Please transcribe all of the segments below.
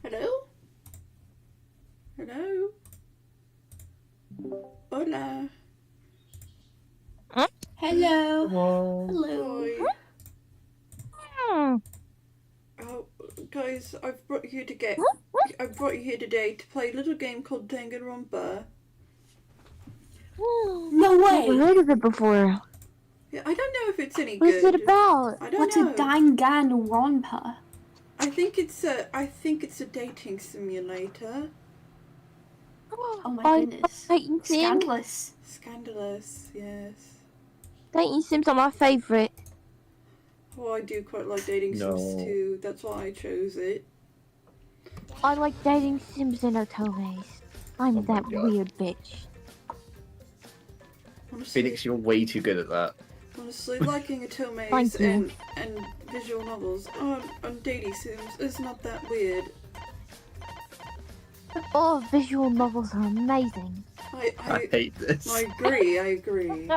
Hello? Hello? Hola. Huh? Hello. Whoa. Hello. Hi. Hmm. Oh, guys, I brought you here today to play a little game called Danganronpa. No Never way. heard of it before. Yeah, I don't know if it's any What's good. it about? I don't What's know. a Danganronpa? I think it's a dating simulator. Oh my I goodness. Dating Sims. Scandalous. Scandalous, yes. Dating Sims are my favourite. Oh, I do quite like dating sims No. too. That's why I chose it. I like dating Sims and Otomes. I'm Oh my that God. weird bitch. Honestly, Phoenix, you're way too good at that. honestly, liking atomes Thank you. and visual novels on dating sims is not that weird. Oh, visual novels are amazing. I hate this. I agree. I agree.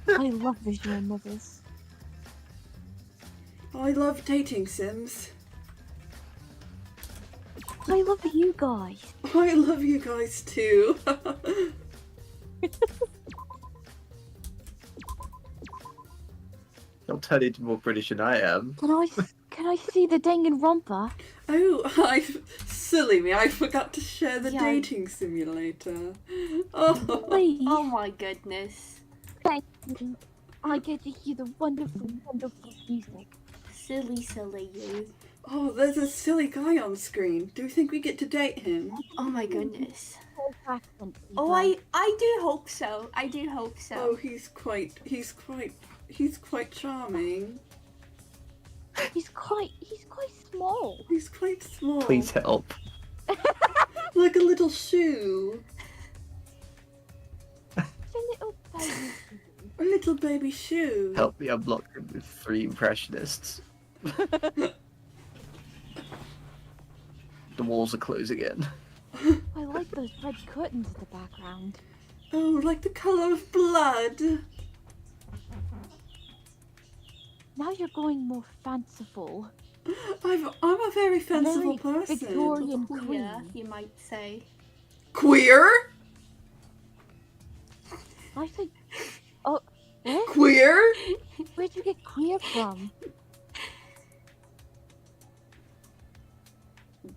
I love visual novels. I love dating sims. I love you guys. I love you guys too. Don't turn into more British than I am. Can I see the Danganronpa? Oh, silly me! I forgot to share the Yeah. dating simulator. Oh, Please. Oh my goodness. Thank you. I get to hear the wonderful, wonderful music. Silly you. oh, there's a silly guy on screen. Do we think we get to date him? Oh my goodness. Accent, Oh, I do hope so. I do hope so. Oh, he's quite charming. He's quite small. He's quite small. Please help. Like a little shoe. He's a little baby. A little baby shoe. Help me unblock him with 3 impressionists. The walls are closing in. I like those red curtains in the background. Oh, like the color of blood. Now you're going more fanciful. I'm a very fanciful Very person. Victorian Queer, queen. you might say. Queer? I think. Oh, what? Queer? Where'd you get queer from?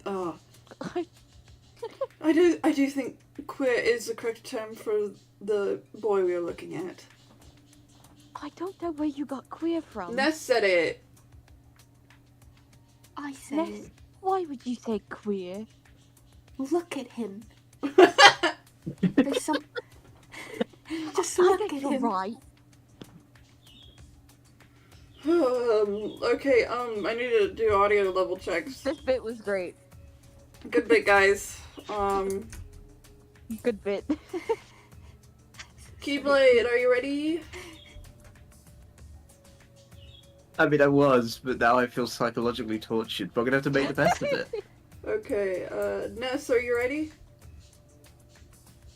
Oh. I do think queer is the correct term for the boy we are looking at. I don't know where you got queer from. Ness said it. I said Ness, it. why would you say queer? Look at him. There's some. Just I look think at you're him. right. Okay, I need to do audio level checks. This bit was great. Good bit, guys. Good bit. Keyblade, are you ready? I mean, I was, but now I feel psychologically tortured. But I'm gonna have to make the best of it. Okay, Ness, are you ready?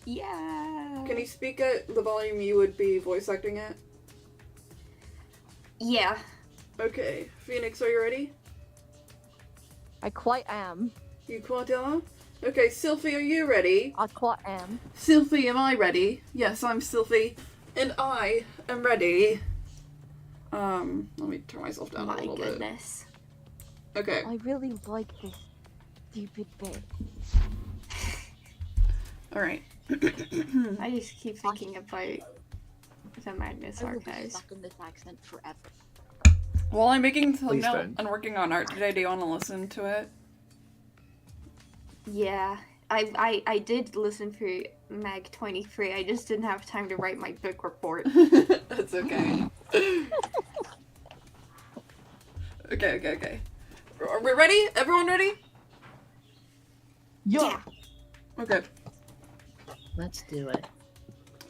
Yeah. Can you speak at the volume you would be voice acting at? Yeah. Okay, Phoenix, are you ready? I quite am. You quite are? Okay, Sylphie, are you ready? I quite am. Sylphie, am I ready? Yes, I'm Sylphie. And I am ready. Let me turn myself down a My little goodness. bit. Okay. I really like this stupid bit. Alright. I just keep thinking about the Magnus I will be archives. stuck in this accent forever. While I'm making the Please thumbnail don't. and working on art today, do you want to listen to it? Yeah. I did listen through Mag 23. I just didn't have time to write my book report. That's okay. Okay. Are we ready? Everyone ready? Yeah. Okay. Let's do it.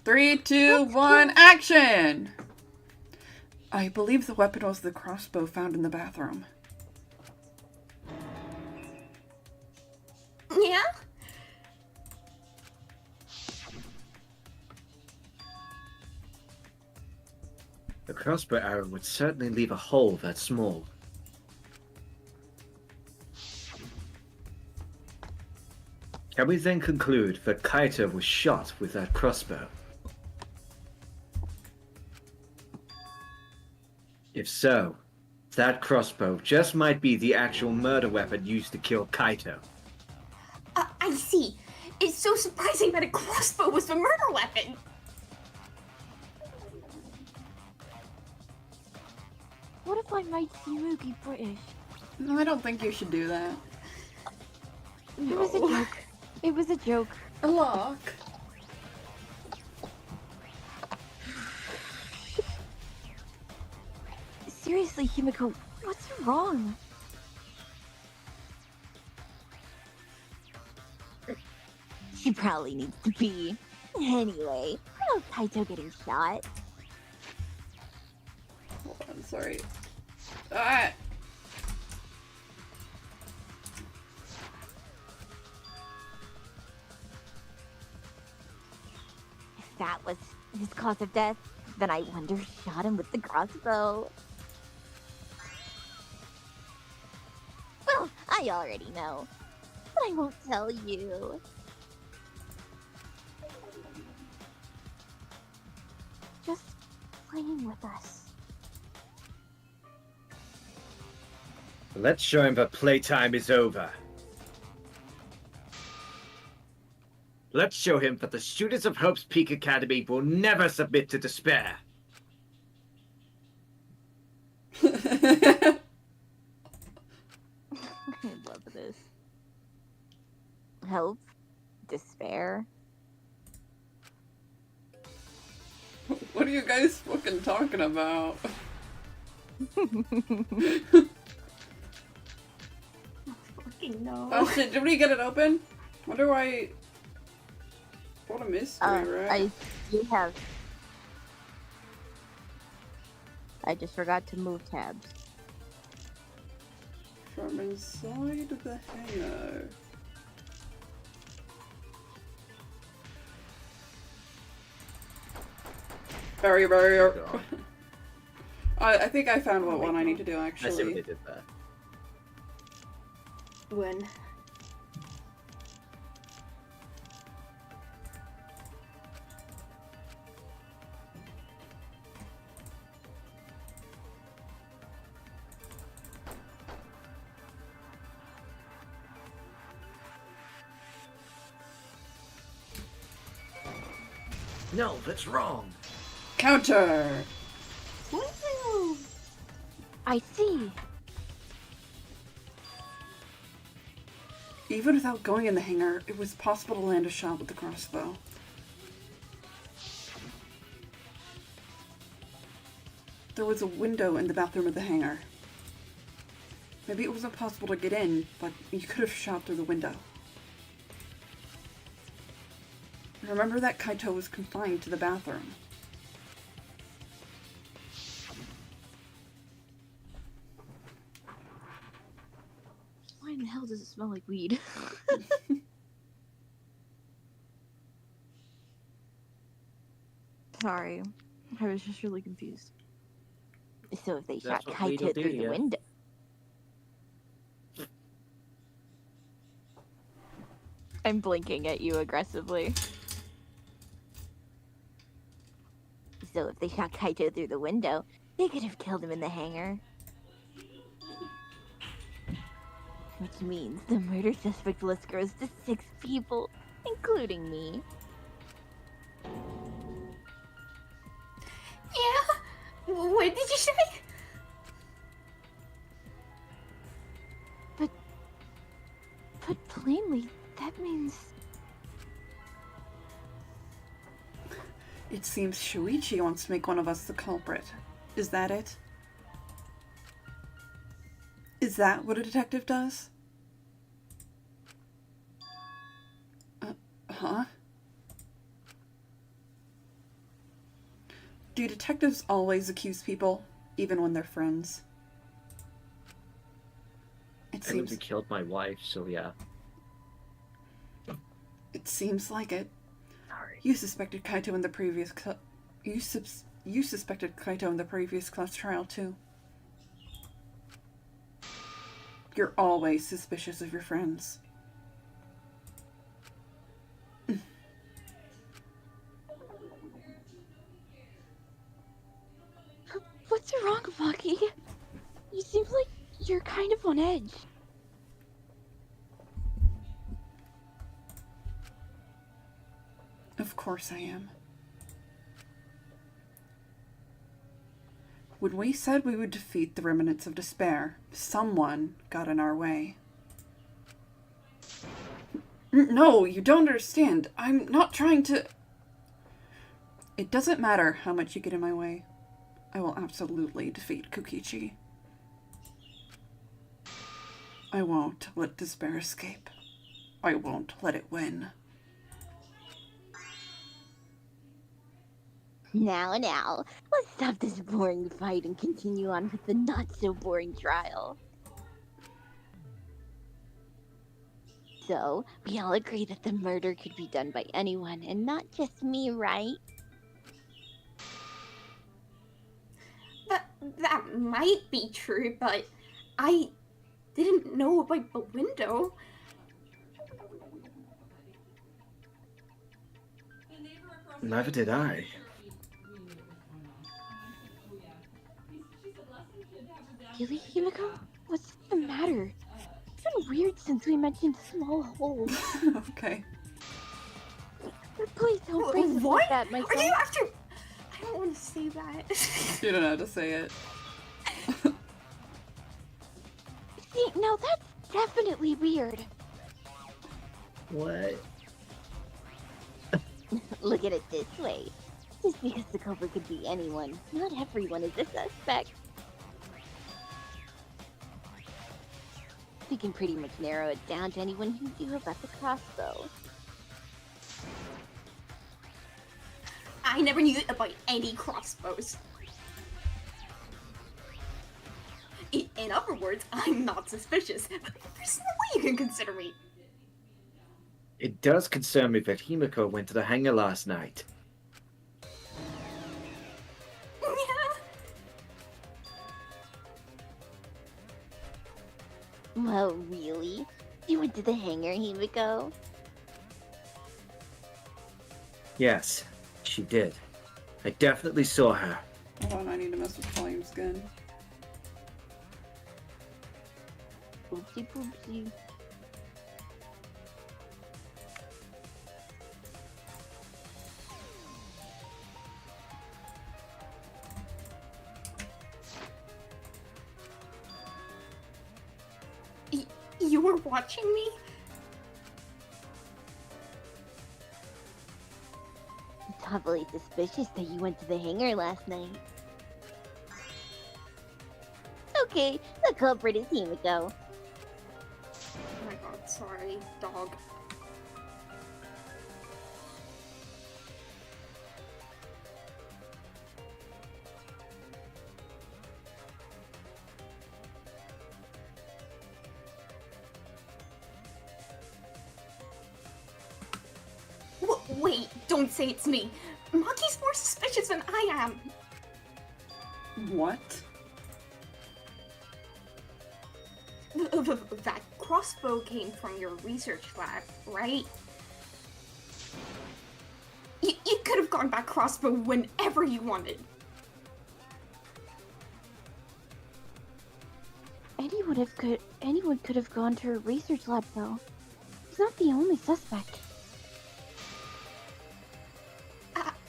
3, 2, 1, action! I believe the weapon was the crossbow found in the bathroom. Yeah? The crossbow arrow would certainly leave a hole that small. Can we then conclude that Kaito was shot with that crossbow? If so, that crossbow just might be the actual murder weapon used to kill Kaito. I see. It's so surprising that a crossbow was the murder weapon. What if I might see movie British? No, I don't think you should do that. It was a No. joke. It was a joke. A lock. Seriously, Himiko, what's wrong? She probably needs to pee. Anyway, how's Kaito getting shot? Hold on, sorry. Ah! If that was his cause of death, then I wonder who shot him with the crossbow. Well, I already know, but I won't tell you. Just playing with us. Let's show him that playtime is over. Let's show him that the students of Hope's Peak Academy will never submit to despair. I love this. Hope? Despair? What are you guys fucking talking about? Fucking no. Oh shit, did we get it open? Wonder why... What a mystery, right? I do have. I just forgot to move tabs. From inside the hangar. Barrier. God. I think I found what Oh my one I need God. to do, I see what they actually. did there. When? No, that's wrong. Counter! Woohoo! I see. Even without going in the hangar, it was possible to land a shot with the crossbow. There was a window in the bathroom of the hangar. Maybe it wasn't possible to get in, but you could have shot through the window. Remember that Kaito was confined to the bathroom. Why in the hell does it smell like weed? Sorry. I was just really confused. So if they That's shot what weed'll Kaito do through to the ya. window. I'm blinking at you aggressively. So if they shot Kaito through the window, they could have killed him in the hangar. Which means the murder suspect list grows to 6 people, including me. Yeah? What did you say? But plainly, that means... It seems Shuichi wants to make one of us the culprit. Is that it? Is that what a detective does? Huh? Do detectives always accuse people, even when they're friends? It I mean, seems... they killed my wife, so yeah. It seems like it. Sorry. You suspected Kaito in the previous you suspected Kaito in the previous class trial too. You're always suspicious of your friends. yourself on edge. Of course I am. When we said we would defeat the remnants of despair, someone got in our way. No, you don't understand. I'm not trying to... It doesn't matter how much you get in my way. I will absolutely defeat Kokichi. I won't let despair escape. I won't let it win. Now, let's stop this boring fight and continue on with the not-so-boring trial. So, we all agree that the murder could be done by anyone, and not just me, right? That might be true, but I didn't know about the window. Neither did I. Really, Himiko? What's the matter? It's been weird since we mentioned small holes. Okay. Please don't bring us What? like that, my Are son. you after... I don't want to say that. You don't know how to say it. See, now that's definitely weird. What? Look at it this way. Just because the culprit could be anyone, not everyone is a suspect. We can pretty much narrow it down to anyone who knew about the crossbow. I never knew about any crossbows. In other words, I'm not suspicious. There's no way you can consider me. It does concern me that Himiko went to the hangar last night. Yeah. Well, really? You went to the hangar, Himiko? Yes, she did. I definitely saw her. Hold on, I need to mess with volumes again. Oopsie poopsie. You were watching me? It's awfully suspicious that you went to the hangar last night. Okay, the culprit is Himiko. Oh my god, sorry, dog. Wait, don't say it's me. Maki's more suspicious than I am. What? That crossbow came from your research lab, right? You could have gone back crossbow whenever you wanted. Anyone could have gone to her research lab though. He's not the only suspect.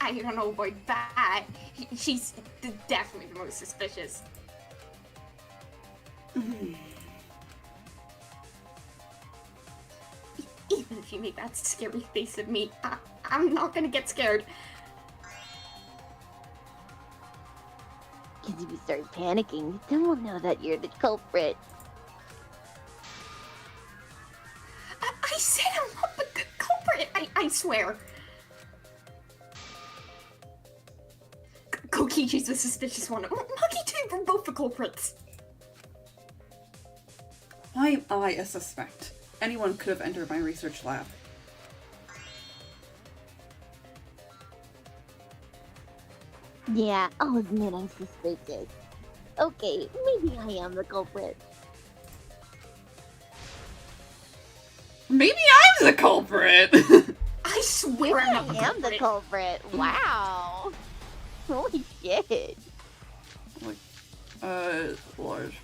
I don't know about that. She's definitely the most suspicious. Even if you make that scary face at me, I'm not gonna get scared. Because if you start panicking, then we'll know that you're the culprit. I said I'm not the culprit, I swear. Kokichi's the suspicious one. Maki too, we're both the culprits. Why am I a suspect? Anyone could have entered my research lab. Yeah, I'll admit I'm suspicious. Okay, maybe I am the culprit. Maybe I'm the culprit! I swear I'm not the I am the culprit. culprit. Wow. Holy shit. Large.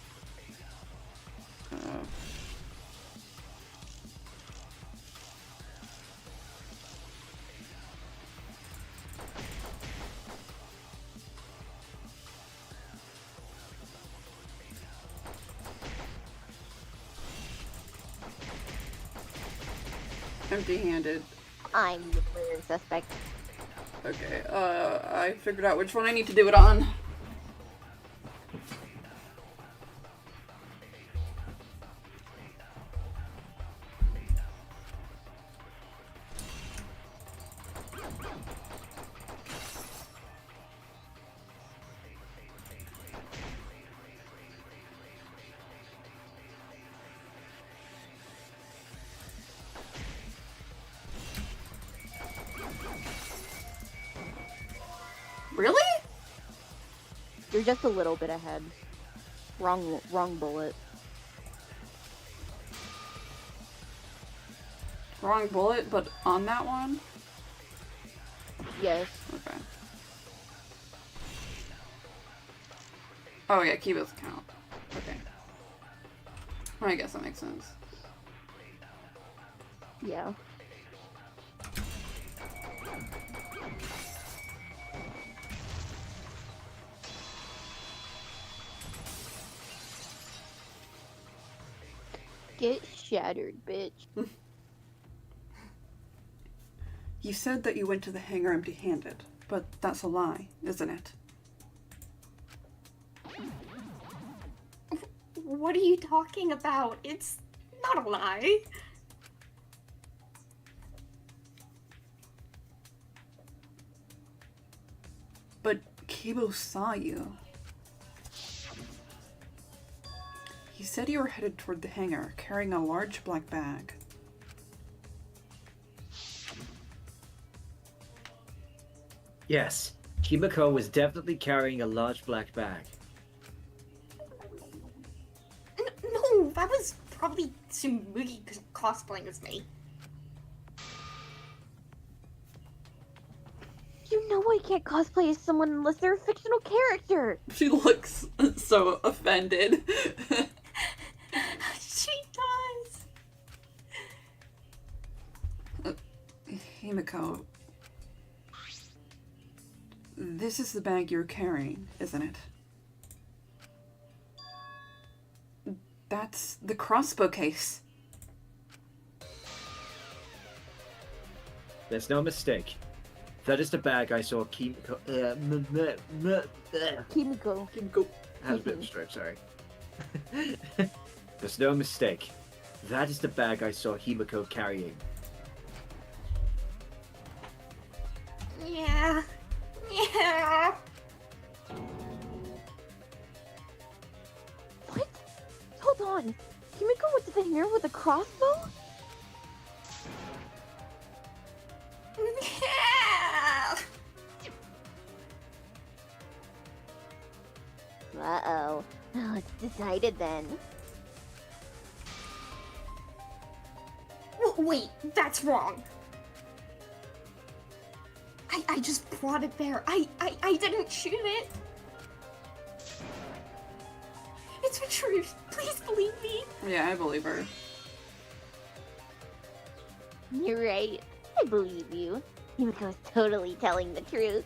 empty-handed. I'm the murder suspect. Okay, I figured out which one I need to do it on. Really? You're just a little bit ahead. Wrong bullet. Wrong bullet, but on that one? Yes. Okay. Oh yeah, keyboards count. Okay. Well, I guess that makes sense. Yeah. Get shattered, bitch. You said that you went to the hangar empty-handed, but that's a lie, isn't it? What are you talking about? It's not a lie. But Kibo saw you. He said you were headed toward the hangar, carrying a large black bag. Yes, Kimiko was definitely carrying a large black bag. No, that was probably Tsumugi cosplaying as me. You know I can't cosplay as someone unless they're a fictional character. She looks so offended. She does. Himiko, this is the bag you're carrying, isn't it? That's the crossbow case. There's no mistake. That is the bag I saw Kimiko. Kimiko. Kimiko. Has a bit of a stroke, sorry. There's no mistake. That is the bag I saw Himiko carrying. Yeah. Yeah. What? Hold on. Kimiko went to the hangar with a crossbow? Yeah. Uh-oh. Oh, it's decided then. Wait, that's wrong. I just brought it there. I didn't shoot it. It's the truth. Please believe me. Yeah, I believe her. You're right. I believe you. Kimiko's totally telling the truth.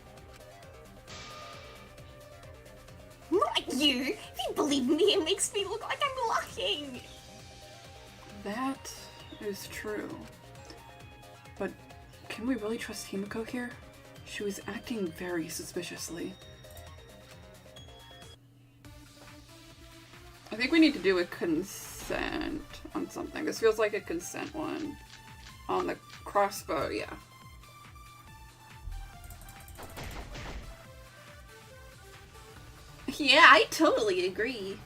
Not you. If you believe me, it makes me look like I'm lying. That is true. But can we really trust Himiko here? She was acting very suspiciously. I think we need to do a consent on something. This feels like a consent one. On the crossbow, yeah. Yeah, I totally agree.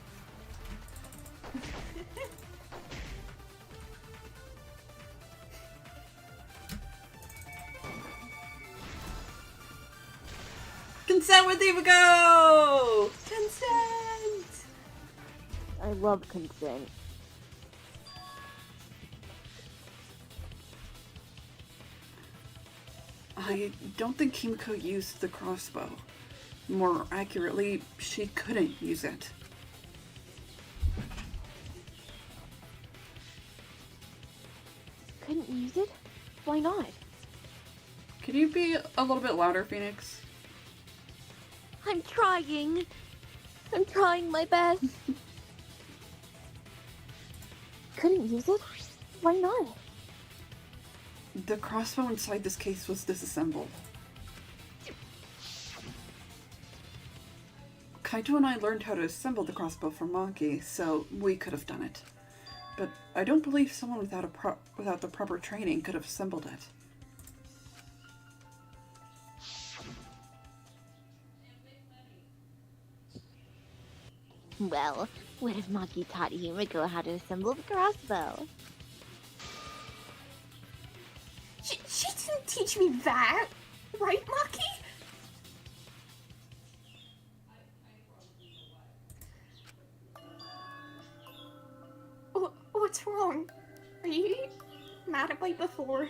Consent with Himiko! Consent! I love consent. I don't think Himiko used the crossbow. More accurately, she couldn't use it. Couldn't use it? Why not? Can you be a little bit louder, Phoenix? I'm trying. I'm trying my best. Couldn't use it? Why not? The crossbow inside this case was disassembled. Kaito and I learned how to assemble the crossbow from Maki, so we could have done it. But I don't believe someone without the proper training could have assembled it. Well, what if Maki taught Himiko how to assemble the crossbow? She didn't teach me that, right, Maki? What's wrong? Are you mad at me before?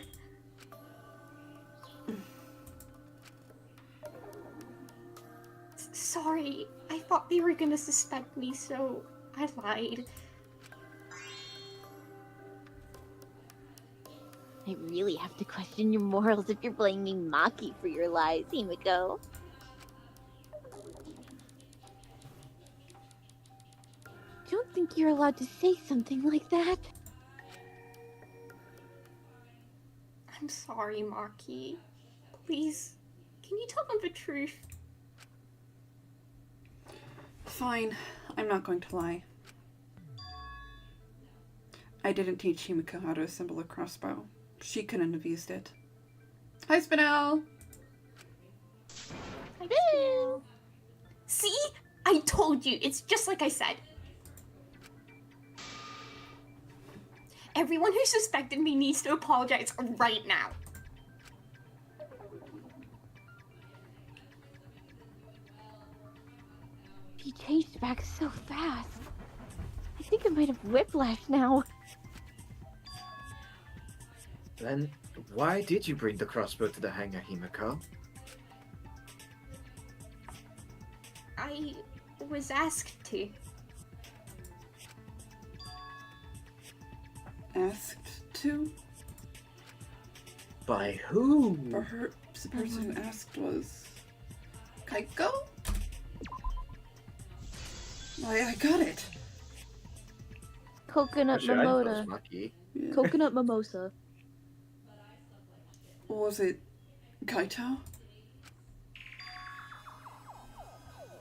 Sorry, I thought they were gonna suspect me, so I lied. I really have to question your morals if you're blaming Maki for your lies, Himiko. Don't think you're allowed to say something like that. I'm sorry, Maki. Please, can you tell them the truth? Fine, I'm not going to lie. I didn't teach Himiko how to assemble a crossbow. She couldn't have used it. Hi, Spinel! Boo! See? I told you, it's just like I said. Everyone who suspected me needs to apologize right now. He changed back so fast. I think I might have whiplash now. Then why did you bring the crossbow to the hangar, Himiko? I was asked to. Asked to? By who? Perhaps the person who asked was... Kaiko? I got it! Coconut Actually, I thought it mimosa. was Maki. Yeah. Coconut mimosa. Was it Kaito?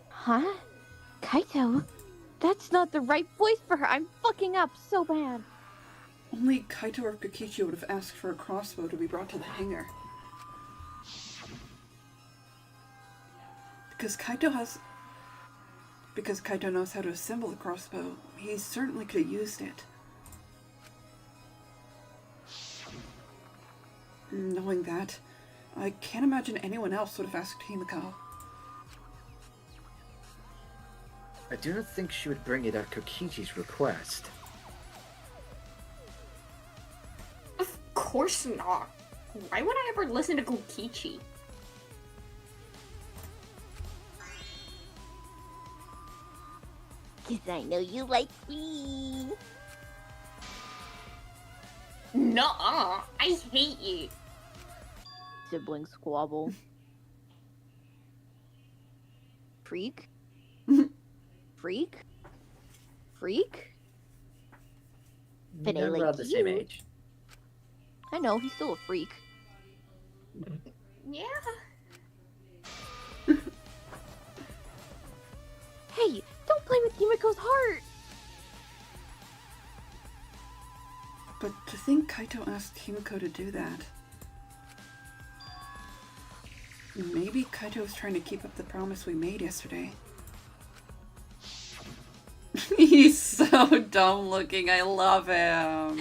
Huh? Kaito? That's not the right voice for her. I'm fucking up so bad. Only Kaito or Kokichi would have asked for a crossbow to be brought to the hangar. Because Kaito knows how to assemble the crossbow, he certainly could have used it. Knowing that, I can't imagine anyone else would have asked Himiko. I do not think she would bring it at Kokichi's request. Of course not. Why would I ever listen to Kokichi? Cause I know you like me. Nuh-uh. I hate you. Sibling squabble. Freak? Freak? Freak? But I They're like around the same you. age. I know, he's still a freak. Yeah. Hey, don't play with Himiko's heart! But to think Kaito asked Himiko to do that. Maybe Kaito was trying to keep up the promise we made yesterday. He's so dumb looking, I love him.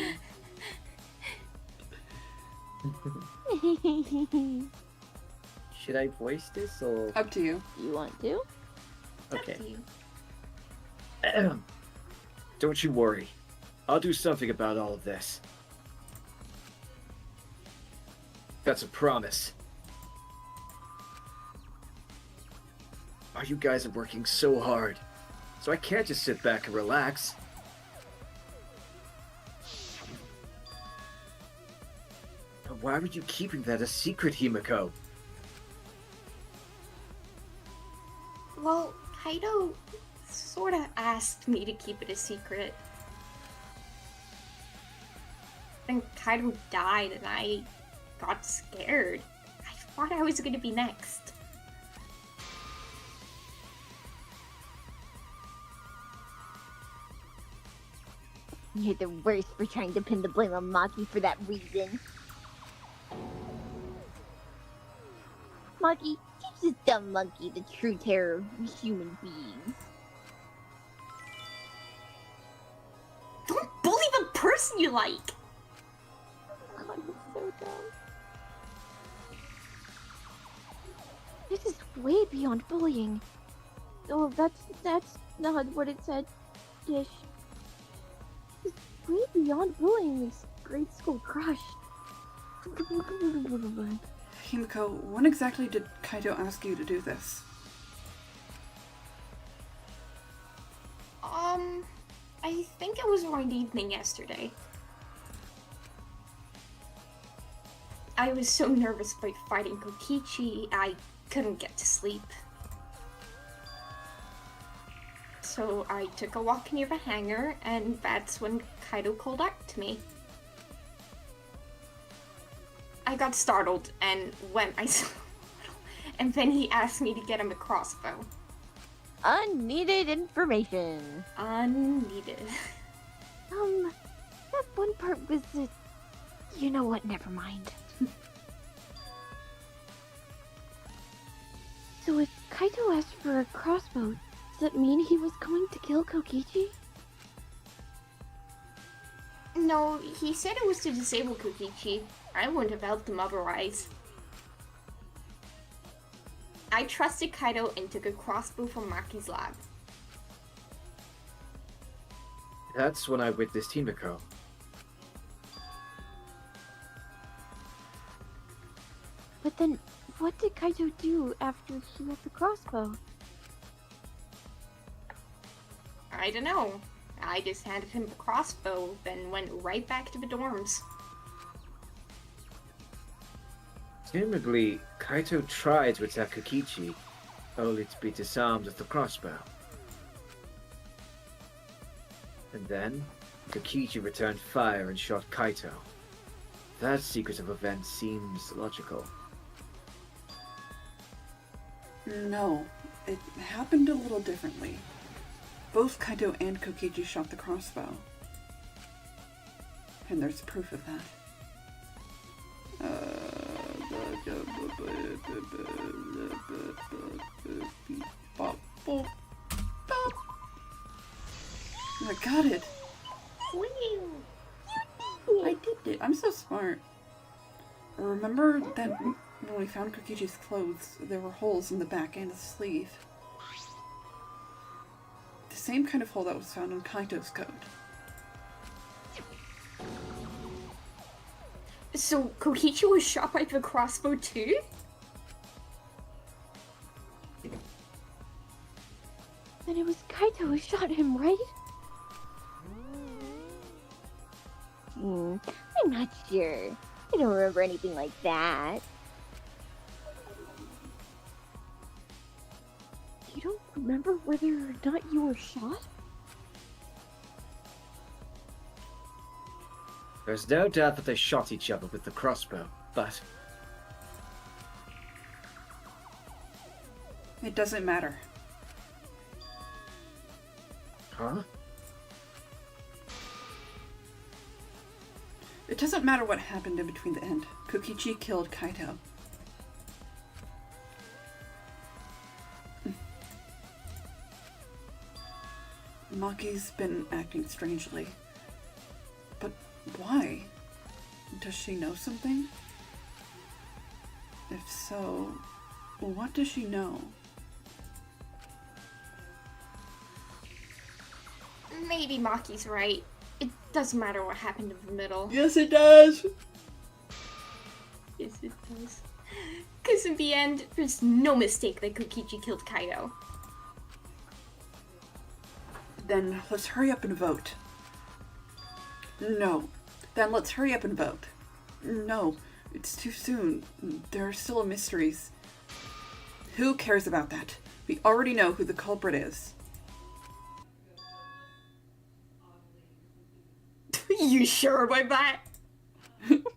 Should I voice this or? Up to you. You want to? Okay. Fuck you. Don't you worry. I'll do something about all of this. That's a promise. You guys are working so hard, so I can't just sit back and relax. But why were you keeping that a secret, Himiko? Well, Kaido sort of asked me to keep it a secret. And Kaido died, and I got scared. I thought I was gonna be next. You're the worst for trying to pin the blame on Maki for that reason. Maki, teach this dumb monkey the true terror of human beings. Don't bully the person you like! God, it's so dumb. This is way beyond bullying. Oh, that's not what it said, Dish. This is way beyond bullying this grade school crush. Himiko, when exactly did Kaito ask you to do this? I think it was around evening yesterday. I was so nervous about fighting Kokichi, I couldn't get to sleep. So I took a walk near the hangar, and that's when Kaito called out to me. I got startled and went myself, and then he asked me to get him a crossbow. Unneeded information. Unneeded. That one part was the... You know what, never mind. So if Kaito asked for a crossbow, does that mean he was going to kill Kokichi? No, he said it was to disable Kokichi. I wouldn't have helped him otherwise. I trusted Kaito and took a crossbow from Maki's lab. That's when I witnessed Himiko. But then, what did Kaito do after he got the crossbow? I don't know. I just handed him the crossbow, then went right back to the dorms. Presumably, Kaito tried to attack Kokichi, only to be disarmed with the crossbow. And then, Kokichi returned fire and shot Kaito. That sequence of events seems logical. No, it happened a little differently. Both Kaito and Kokichi shot the crossbow. And there's proof of that. I got it. I did it. I'm so smart. Remember that when we found Kokichi's clothes, there were holes in the back and the sleeve. The same kind of hole that was found on Kaito's coat. So Kokichi was shot by the crossbow too? Then it was Kaito who shot him, right? I'm not sure. I don't remember anything like that. You don't remember whether or not you were shot? There's no doubt that they shot each other with the crossbow, but... It doesn't matter. Huh? It doesn't matter what happened in between the end. Kokichi killed Kaito. Maki's been acting strangely. But why? Does she know something? If so, what does she know? Maybe Maki's right. It doesn't matter what happened in the middle. Yes, it does! Yes, it does. Because in the end, there's no mistake that Kokichi killed Kaito. Then let's hurry up and vote. No. Then let's hurry up and vote. No, it's too soon. There are still mysteries. Who cares about that? We already know who the culprit is. You sure about that?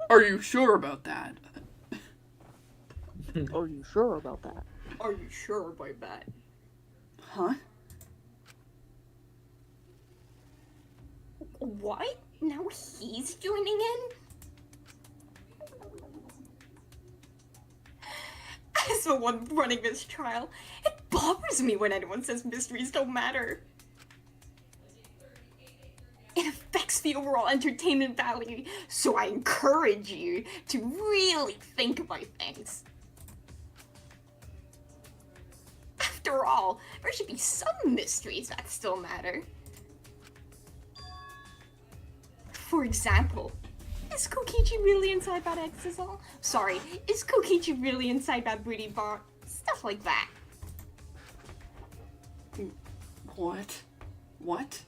Are you sure about that? Are you sure about that? Are you sure about that? Huh? What? Now he's joining in? As the one running this trial, it bothers me when anyone says mysteries don't matter. It affects the overall entertainment value, so I encourage you to really think about things. After all, there should be some mysteries that still matter. For example, is Kokichi really inside that exisal? Sorry, is Kokichi really inside that booty bar? Stuff like that. What? What?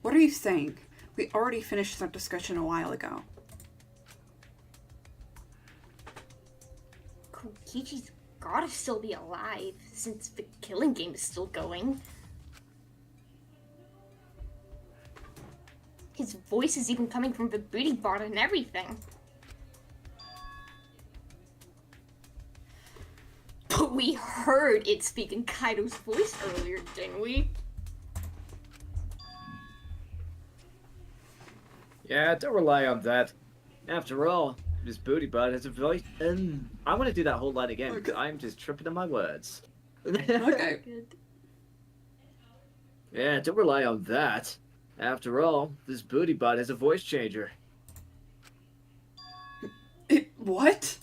What are you saying? We already finished that discussion a while ago. Kokichi's gotta still be alive, since the killing game is still going. His voice is even coming from the booty bar and everything. But we heard it speak in Kaido's voice earlier, didn't we? Yeah, don't rely on that. After all, this booty butt has a voice. I want to do that whole line again because I'm just tripping on my words. Okay. Good. Yeah, don't rely on that. After all, this booty butt has a voice changer. What?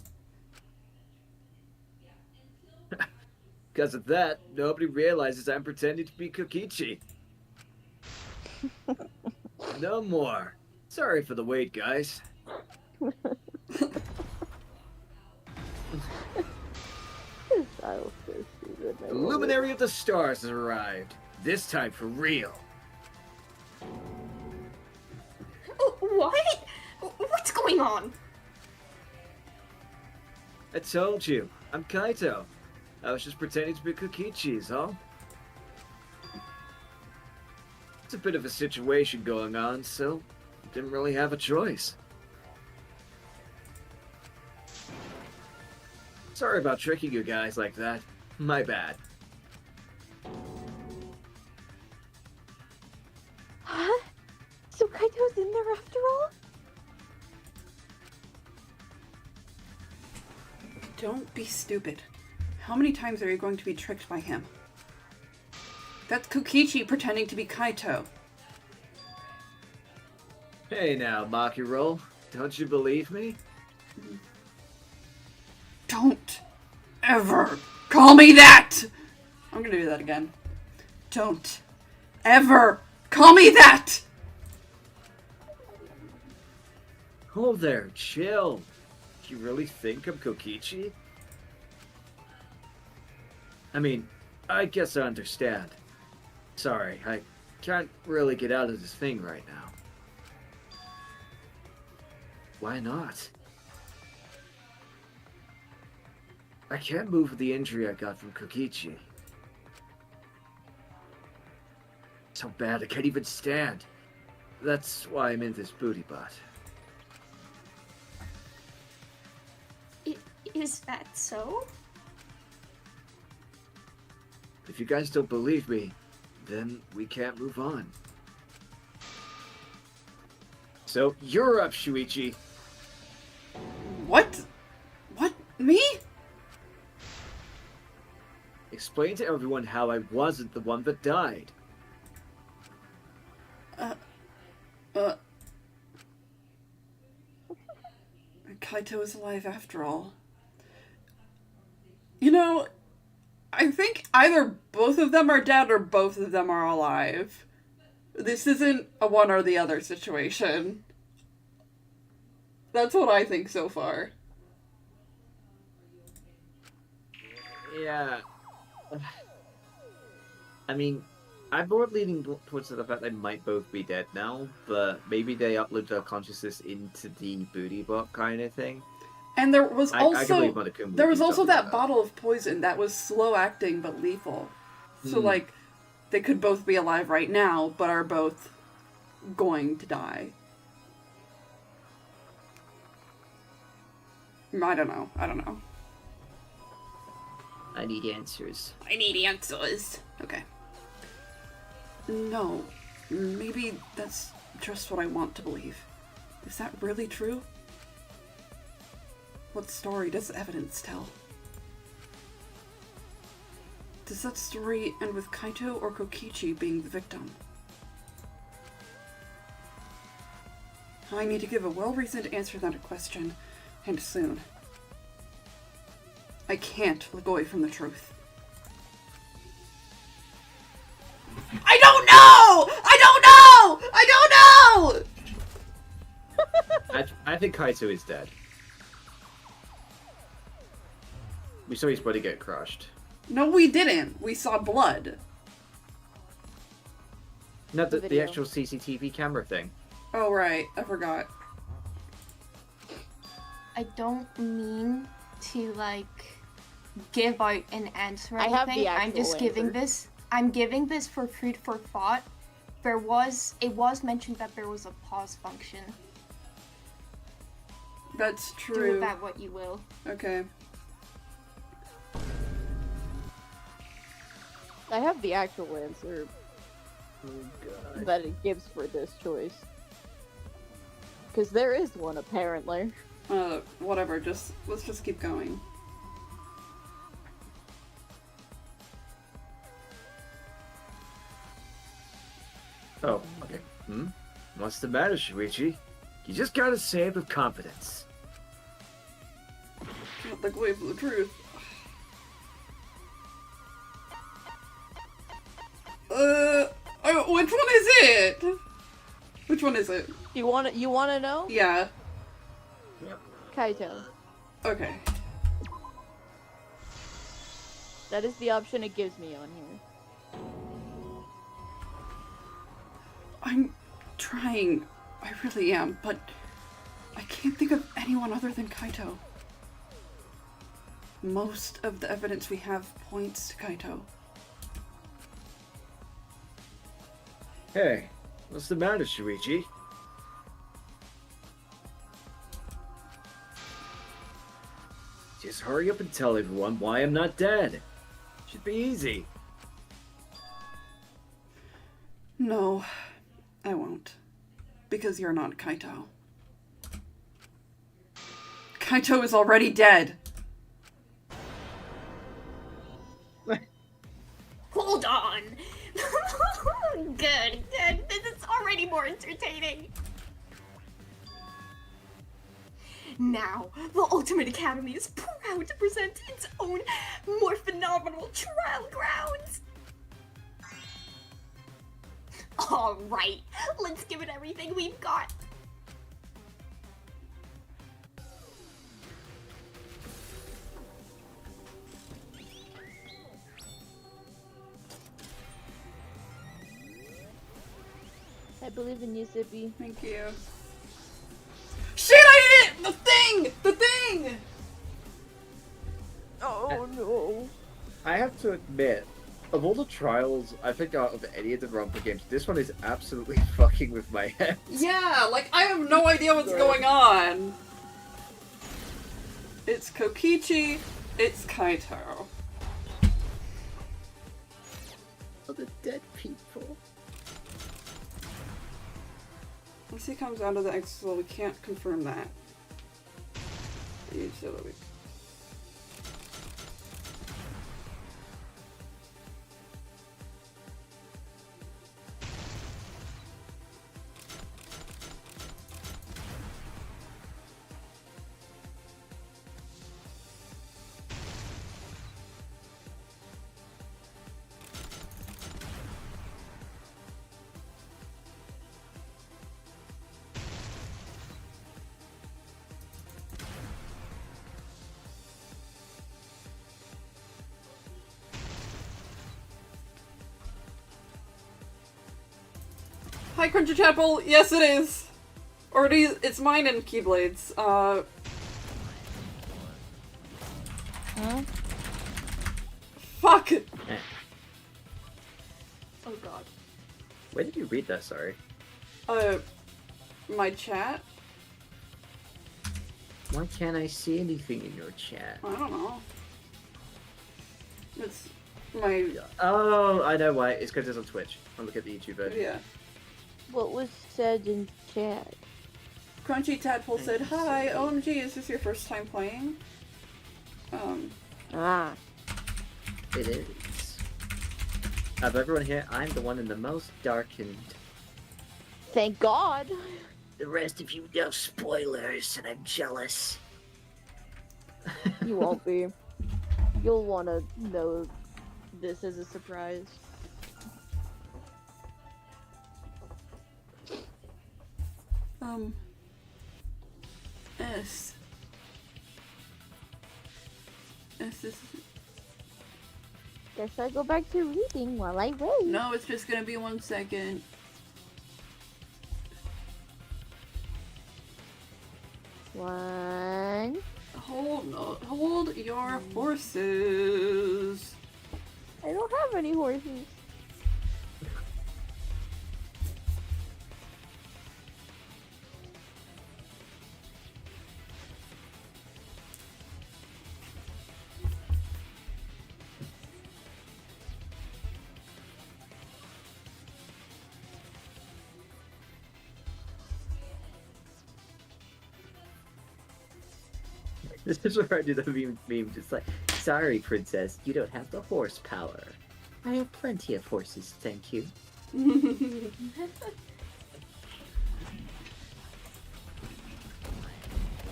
Because of that, nobody realizes I'm pretending to be Kokichi. No more. Sorry for the wait, guys. The luminary of the stars has arrived. This time for real. What? What's going on? I told you, I'm Kaito. I was just pretending to be Kokichi, is all. It's a bit of a situation going on, so didn't really have a choice. Sorry about tricking you guys like that. My bad. Huh? So Kaito's in there after all? Don't be stupid. How many times are you going to be tricked by him? That's Kokichi pretending to be Kaito. Hey now, Makiro. Don't you believe me? Don't ever call me that! I'm gonna do that again. Don't ever call me that! Oh there, chill. Do you really think I'm Kokichi? I mean, I guess I understand. Sorry, I can't really get out of this thing right now. Why not? I can't move with the injury I got from Kokichi. So bad I can't even stand. That's why I'm in this booty butt. Is that so? If you guys don't believe me, then we can't move on. So, you're up, Shuichi. What? What? Me? Explain to everyone how I wasn't the one that died. Kaito is alive after all. You know, I think either both of them are dead or both of them are alive. This isn't a one or the other situation. That's what I think so far. Yeah. I mean, I'm more leaning towards the fact they might both be dead now, but maybe they upload their consciousness into the booty bot kind of thing. And there was I can also believe there was be also talking that about bottle of poison that was slow acting but lethal. So Hmm. like They could both be alive right now, but are both going to die. I don't know. I need answers. I need answers. Okay. No. Maybe that's just what I want to believe. Is that really true? What story does evidence tell? Does that story end with Kaito or Kokichi being the victim? I need to give a well-reasoned answer to that question, and soon. I can't look away from the truth. I don't know! I think Kaito is dead. We saw his body get crushed. No, we didn't. We saw blood. No, the Video. actual CCTV camera thing. Oh, right. I forgot. I don't mean to like give out an answer or I have the anything. I'm just actual giving answer. this. I'm giving this for food for thought. It was mentioned that there was a pause function. That's Do true. with that what you will. Okay. I have the actual answer Oh, God. that it gives for this choice. Because there is one, apparently. Whatever. Let's just keep going. Oh, okay. What's the matter, Shuichi? You just gotta say it with confidence. Can't look away from the truth. Which one is it? Which one is it? You wanna know? Yeah. Kaito. Okay. That is the option it gives me on here. I'm trying. I really am, but I can't think of anyone other than Kaito. Most of the evidence we have points to Kaito. Hey, what's the matter, Shuichi? Just hurry up and tell everyone why I'm not dead. Should be easy. No, I won't. Because you're not Kaito. Kaito is already dead. Hold on. Good. This is already more entertaining. Now, the Ultimate Academy is proud to present its own more phenomenal trial grounds. Alright, let's give it everything we've got. I believe in you, Zippy. Thank you. Shit, I did it! The thing! Oh no. I have to admit, of all the trials, I think out of any of the Romper games, this one is absolutely fucking with my head. Yeah, like, I have no idea what's going on. It's Kokichi, it's Kaito. All the dead people. Once he comes out of the exile, we can't confirm that. Hi, Crunchy Chapel. Yes, it is. Or it's mine and Keyblades. Huh? Fuck. Oh god. Where did you read that, sorry? My chat? Why can't I see anything in your chat? I don't know. It's my... Oh, I know why. It's because it's on Twitch. I'll look at the YouTube version. Yeah. What was said in chat? Crunchy Tadpole said, "Hi, OMG, is this your first time playing?" Ah. It is. Of everyone here, I'm the one in the most darkened. Thank God. The rest of you know spoilers, and I'm jealous. You won't be. You'll want to know this as a surprise. S. S is... Guess I go back to reading while I wait. No, it's just gonna be 1 second. One. Hold your horses. I don't have any horses. This is where I do the meme, just like, sorry, princess, you don't have the horsepower. I have plenty of horses, thank you.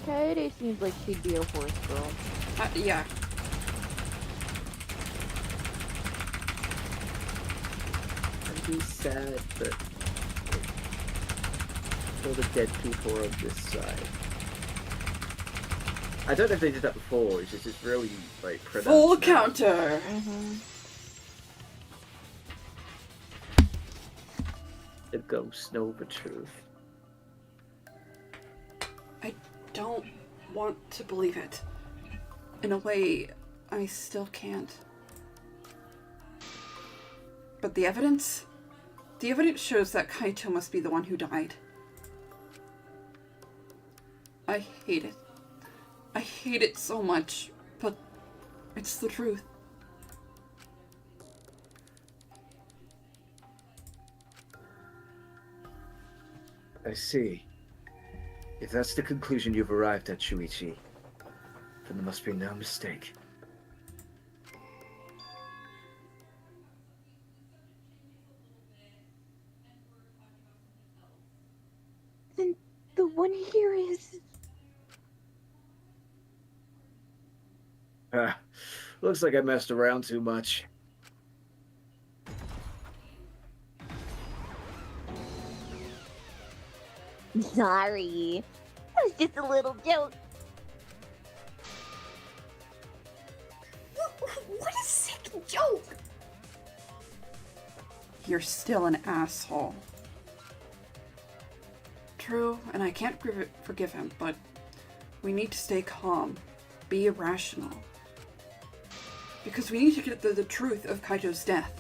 Kaede seems like she'd be a horse girl. Yeah. I'd be sad, but all the dead people are on this side. I don't know if they did that before, it's just it's really, like, pronounced. Full now. counter. The ghosts know the truth. I don't want to believe it. In a way, I still can't. But the evidence? The evidence shows that Kaito must be the one who died. I hate it. I hate it so much, but it's the truth. I see. If that's the conclusion you've arrived at, Shuichi, then there must be no mistake. Then the one here is... Looks like I messed around too much. Sorry. That was just a little joke. What a sick joke! You're still an asshole. True, and I can't forgive him, but we need to stay calm. Be irrational. Because we need to get the truth of Kaito's death.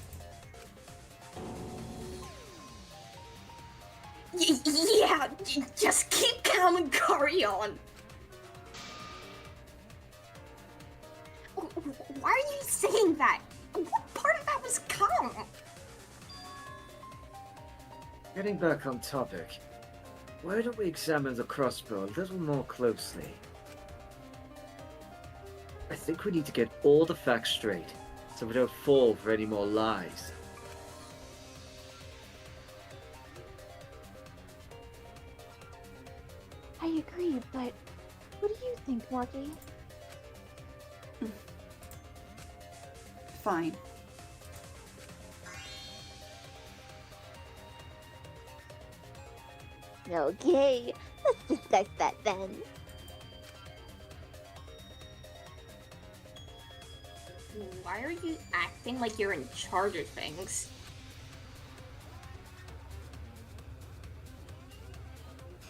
Yeah, just keep calm and carry on. Why are you saying that? What part of that was calm? Getting back on topic, why don't we examine the crossbow a little more closely? I think we need to get all the facts straight, so we don't fall for any more lies. I agree, but what do you think, Marky? Fine. Okay, let's discuss that then. Why are you acting like you're in charge of things?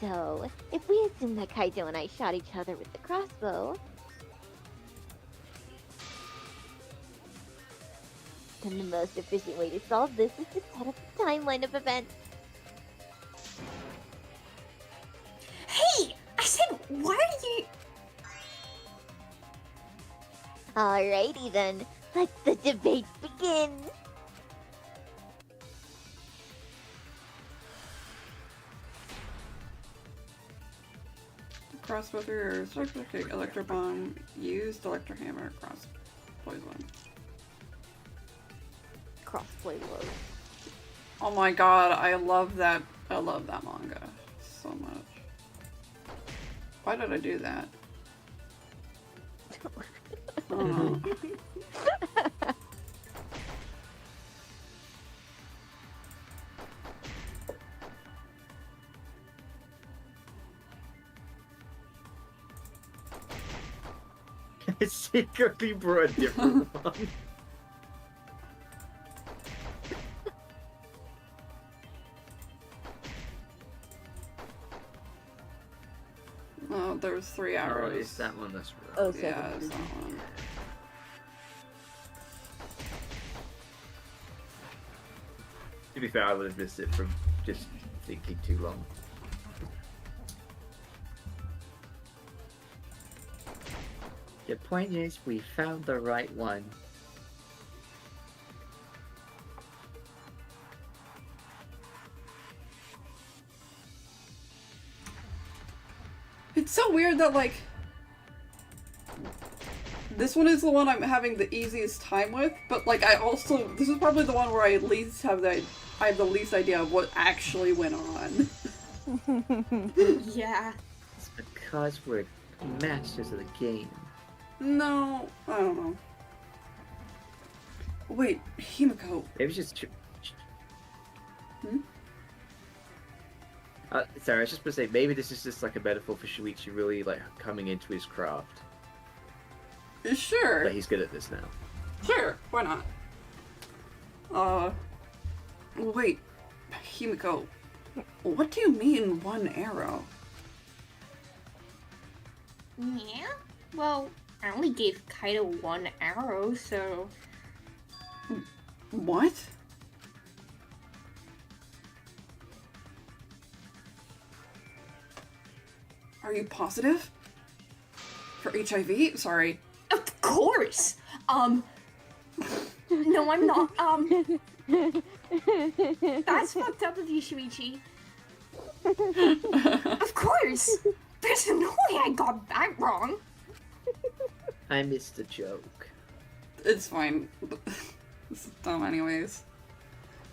So, if we assume that Kaito and I shot each other with the crossbow... And the most efficient way to solve this is to set up a timeline of events. Hey! I said, why are you... Alrighty then, let the debate begin! Cross both rears, electro bomb, used electro hammer, cross poison. Crossplay load. Oh my god, I love that. I love that manga so much. Why did I do that? I don't know. I secretly brought a different one. Oh, there was 3 Oh, arrows. it's that one that's right. Oh, Yeah, it's that one. To be fair, I would have missed it from just thinking too long. The point is, we found the right one. It's so weird that, like, this one is the one I'm having the easiest time with, but, like, I also, this is probably the one where I at least have I have the least idea of what actually went on. Yeah. It's because we're masters of the game. No, I don't know. Wait, Himiko. Maybe it's just. Hmm? Sorry, I was just gonna say, maybe this is just like a metaphor for Shuichi really like coming into his craft. Sure. But he's good at this now. Sure, why not? Wait, Himiko, what do you mean 1 arrow? Yeah? Well, I only gave Kaido 1 arrow, so... What? Are you positive? For HIV? Sorry. Of course! No, I'm not. That's fucked up of you, Shuichi. Of course! There's no way I got that wrong. I missed the joke. It's fine. This is dumb anyways.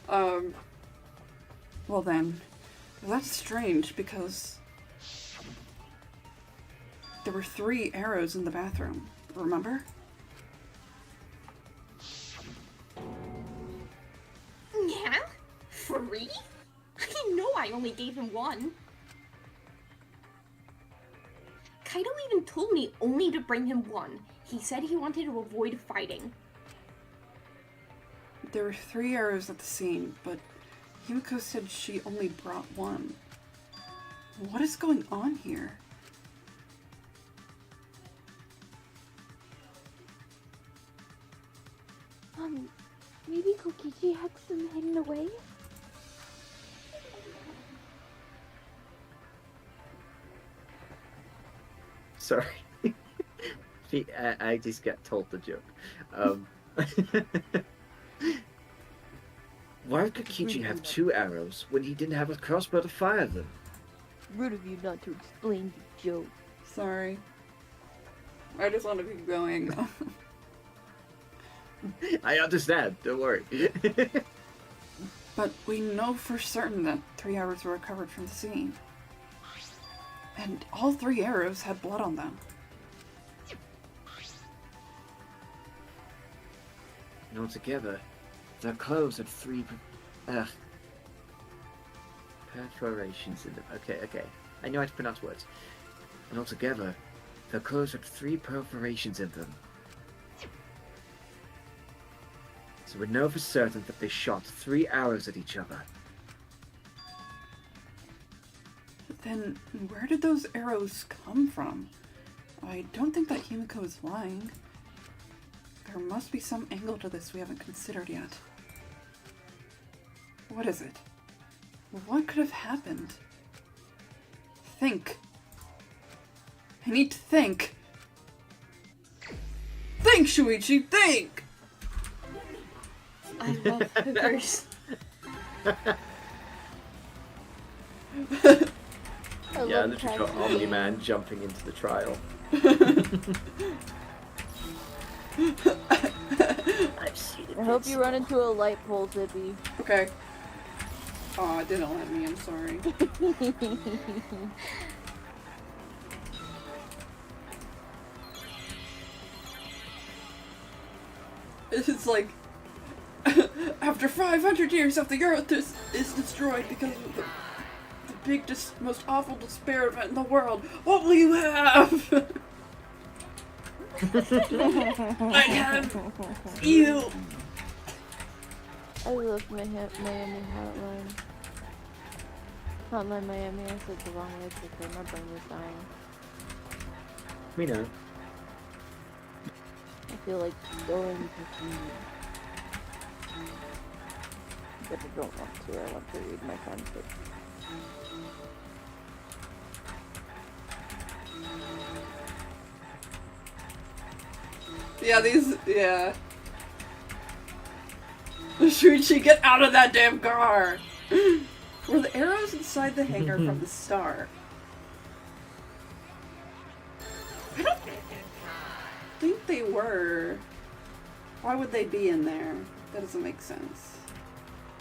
Well then, that's strange because there were 3 arrows in the bathroom, remember? Yeah? 3? I know I only gave him 1. Kaido even told me only to bring him 1. He said he wanted to avoid fighting. There were 3 arrows at the scene, but Himiko said she only brought 1. What is going on here? Maybe Kokichi had some hidden away? Sorry. I just got told the joke. Why would Kokichi have 2 arrows when he didn't have a crossbow to fire them? Rude of you not to explain the joke. Sorry. I just want to keep going. I understand, don't worry. But we know for certain that 3 arrows were recovered from the scene. And all 3 arrows had blood on them. And altogether, their clothes had 3 perforations in them. Okay. I know how to pronounce words. And altogether, their clothes had 3 perforations in them. So we know for certain that they shot 3 arrows at each other. But then, where did those arrows come from? I don't think that Himiko is lying. There must be some angle to this we haven't considered yet. What is it? What could have happened? Think. I need to think. Think, Shuichi, think! I love hookers. Yeah, literally got Omni-Man jumping into the trial. I've seen it. I hope you run into a light pole, Zippy. Okay. Aw, it didn't let me, I'm sorry. It's like, after 500 years of the Earth is destroyed because of the biggest, most awful despair event in the world, what will you have? I have you! I love Miami Hotline. Hotline Miami, I said the wrong way, it's okay, my brain was dying. We know. I feel like going to sleep. But I don't want to, I want to read my fanfic. Yeah, yeah. Shuichi, get out of that damn car! Were the arrows inside the hangar from the start? I don't think they were. Why would they be in there? That doesn't make sense.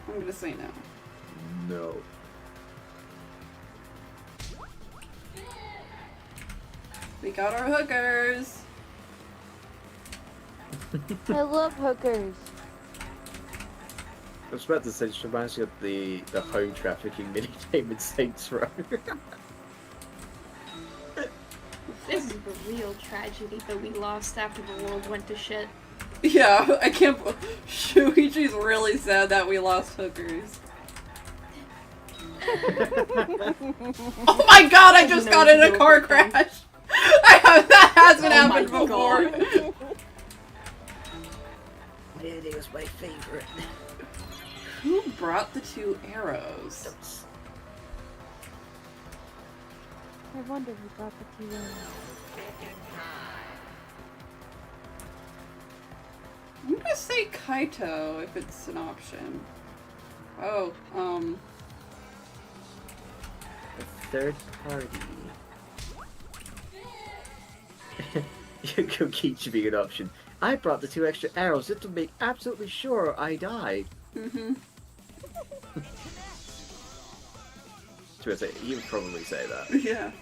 I'm gonna say no. No. We got our hookers! I love hookers. I was about to say, it reminds me of the home trafficking mini-game in Saints Row. This is the real tragedy that we lost after the world went to shit. Yeah, I can't. Shuichi's really sad that we lost hookers. Oh my god, I just got in a car crash! That hasn't happened before! It was my favorite. Who brought the two arrows? I wonder who got the two arrows. I'm gonna say Kaito if it's an option. Oh, A third party. Kokichi being an option. I brought the 2 extra arrows just to make absolutely sure I died. mm-hmm. To say, you would probably say that. Yeah.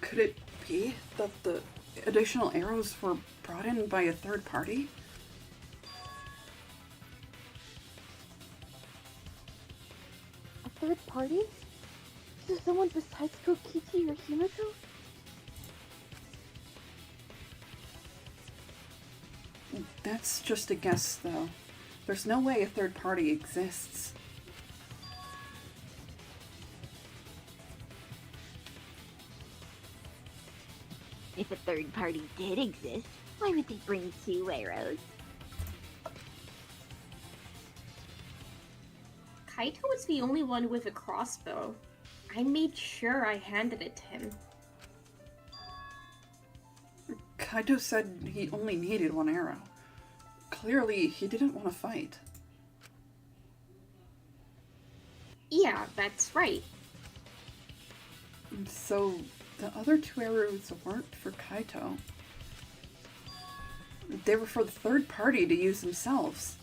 Could it be that the additional arrows were brought in by a third party? A third party? So someone besides Kokichi or Himiko? That's just a guess, though. There's no way a third party exists. If a third party did exist, why would they bring 2 arrows? Kaito was the only one with a crossbow. I made sure I handed it to him. Kaito said he only needed 1 arrow. Clearly, he didn't want to fight. Yeah, that's right. So, the other 2 arrows weren't for Kaito. They were for the third party to use themselves.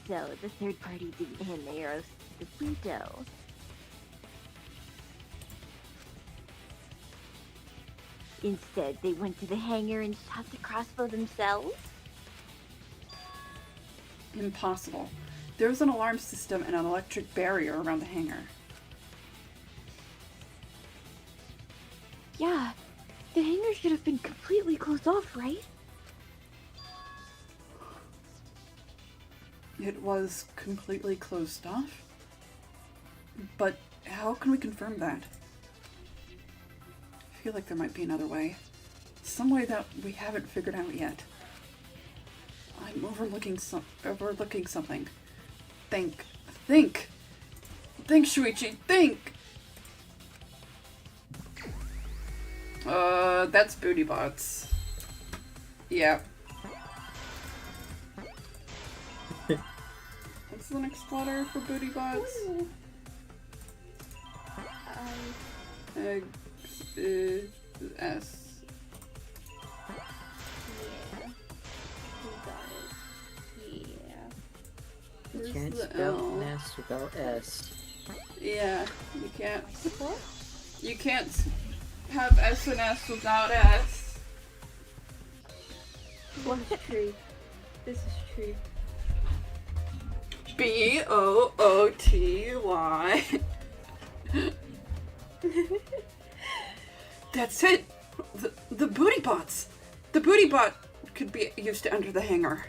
So the third party didn't hand the arrows to the Pluto. Instead, they went to the hangar and shot the crossbow themselves? Impossible. There was an alarm system and an electric barrier around the hangar. Yeah, the hangar should have been completely closed off, right? It was completely closed off? But how can we confirm that? feel like there might be another way. Some way that we haven't figured out yet. I'm overlooking something. Think. Think! Think, Shuichi, think! That's booty bots. Yeah. What's the next letter for booty bots? X, S. You Where's can't the spell L? nest without S. Yeah, you can't. You can't have S and S without S. This is true. This is true. B-O-O-T-Y. That's it! The booty bots! The booty bot could be used to enter the hangar.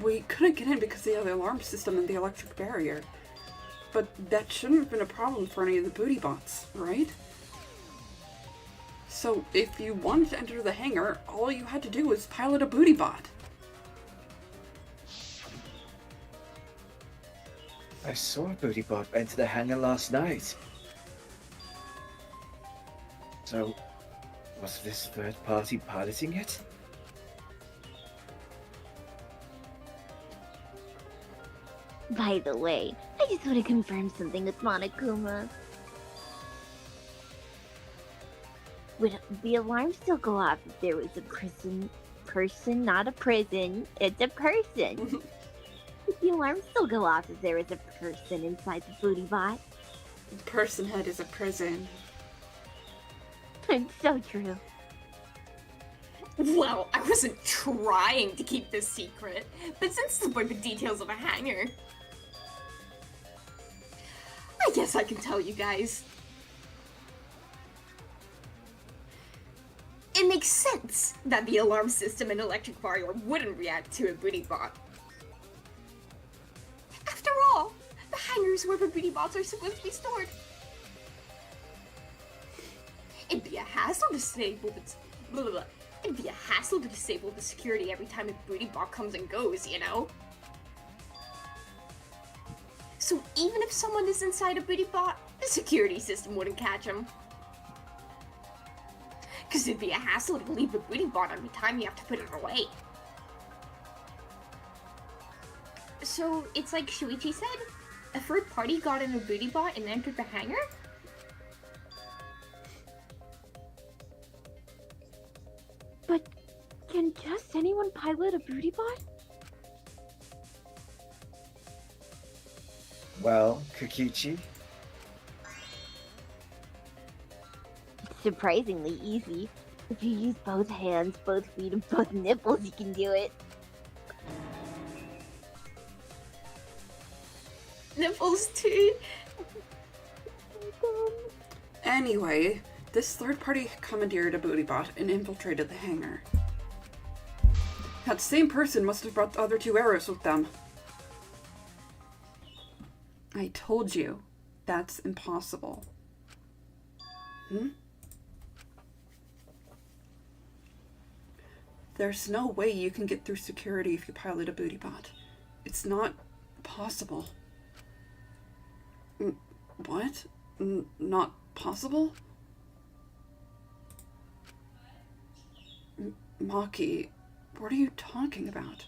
We couldn't get in because of the alarm system and the electric barrier. But that shouldn't have been a problem for any of the booty bots, right? So if you wanted to enter the hangar, all you had to do was pilot a booty bot. I saw a booty bot enter the hangar last night. So, was this third party piloting it? By the way, I just want to confirm something with Monokuma. Would the alarm still go off if there was a person, not a prison, it's a person. Would the alarm still go off if there was a person inside the booty bot? Personhood is a prison. It's so true. Well, I wasn't trying to keep this secret, but since it's about the details of a hangar, I guess I can tell you guys. It makes sense that the alarm system and electric barrier wouldn't react to a booty bot. After all, the hangars where the booty bots are supposed to be stored. It'd be a hassle to disable the security every time a booty bot comes and goes, you know? So even if someone is inside a booty bot, the security system wouldn't catch them. Cause it'd be a hassle to leave the booty bot every time you have to put it away. So it's like Shuichi said, a third party got in a booty bot and entered the hangar? But can just anyone pilot a booty bot? Well, Kokichi, It's surprisingly easy. If you use both hands, both feet, and both nipples, you can do it. Nipples too. Anyway, this third party commandeered a booty bot and infiltrated the hangar. That same person must have brought the other two arrows with them. I told you, that's impossible. There's no way you can get through security if you pilot a booty bot. It's not possible. What? Not possible? Maki, what are you talking about?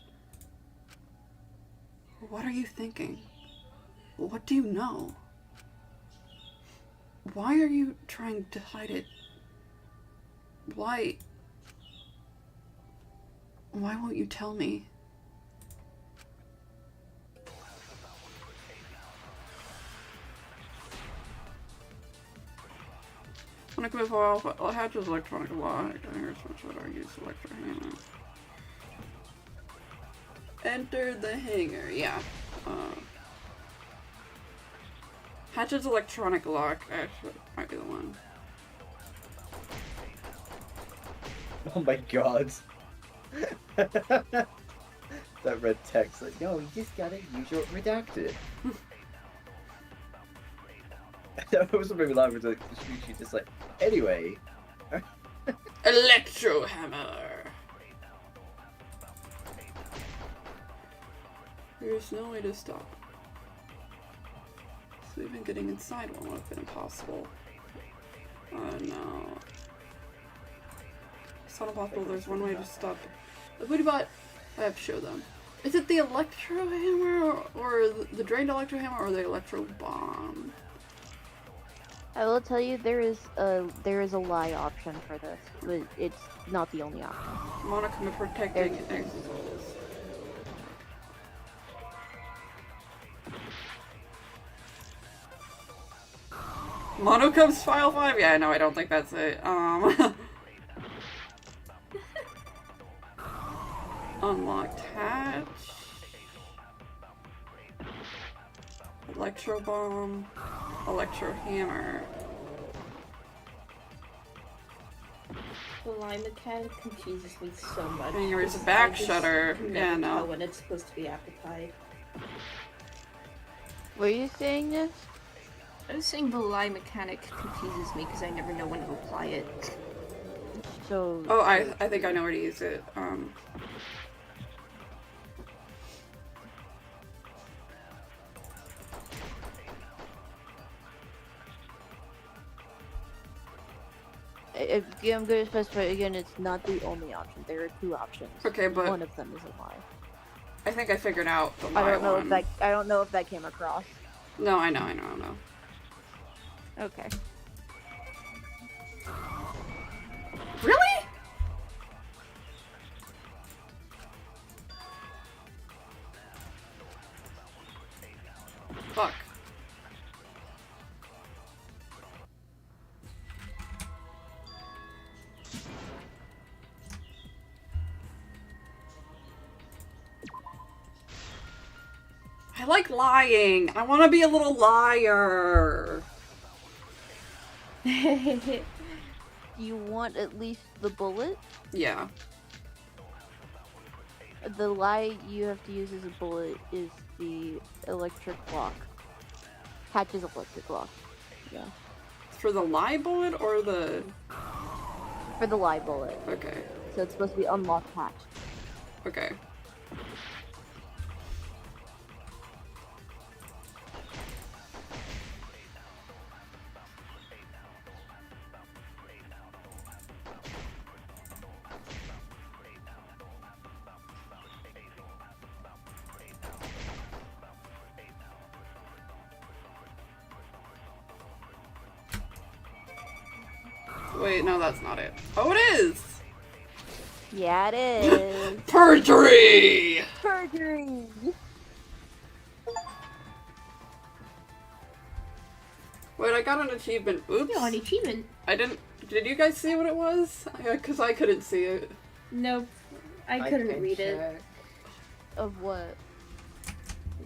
What are you thinking? What do you know? Why are you trying to hide it? Why won't you tell me? Electronic missile, all hatches electronic lock. Here's what I use electric hammer. Enter the hangar, yeah. Hatches electronic lock, actually, might be the one. oh my god. That red text, like, no, you just gotta use your redacted. That was maybe live with the she's just like, anyway. Electro hammer. There's no way to stop. So even getting inside one would have been impossible. Oh no. It's not impossible. There's one way to stop the booty bot. I have to show them. Is it the electro hammer or the drained electro hammer or the electro bomb? I will tell you there is a lie option for this, but it's not the only option. Monica protecting exos. Monocub's file 5? Yeah, no, I don't think that's it. Unlocked hatch. Electro bomb. Electro hammer. The line mechanic confuses me so much. And there's a because back I just shutter. can Yeah, never no. tell when it's supposed to be applied. Were you saying this? I was saying the line mechanic confuses me because I never know when to apply it. So. Oh, I think I know where to use it. I'm going to specify again, it's not the only option. There are two options. Okay, but one of them is a lie. I think I figured out the I lie don't know one. if I don't know if that came across. No, I know. Okay. Really? Fuck. I like lying. I want to be a little liar. You want at least the bullet? Yeah. The lie you have to use as a bullet is the electric lock. Hatch's electric lock. Yeah. For the lie bullet or the... For the lie bullet. Okay. So it's supposed to be unlocked hatch. Okay. Wait, no, that's not it. Oh, it is! Yeah, it is. Perjury! Perjury! Wait, I got an achievement. Oops. No, an achievement. I didn't... Did you guys see what it was? Because I couldn't see it. Nope. I couldn't read it. Of what?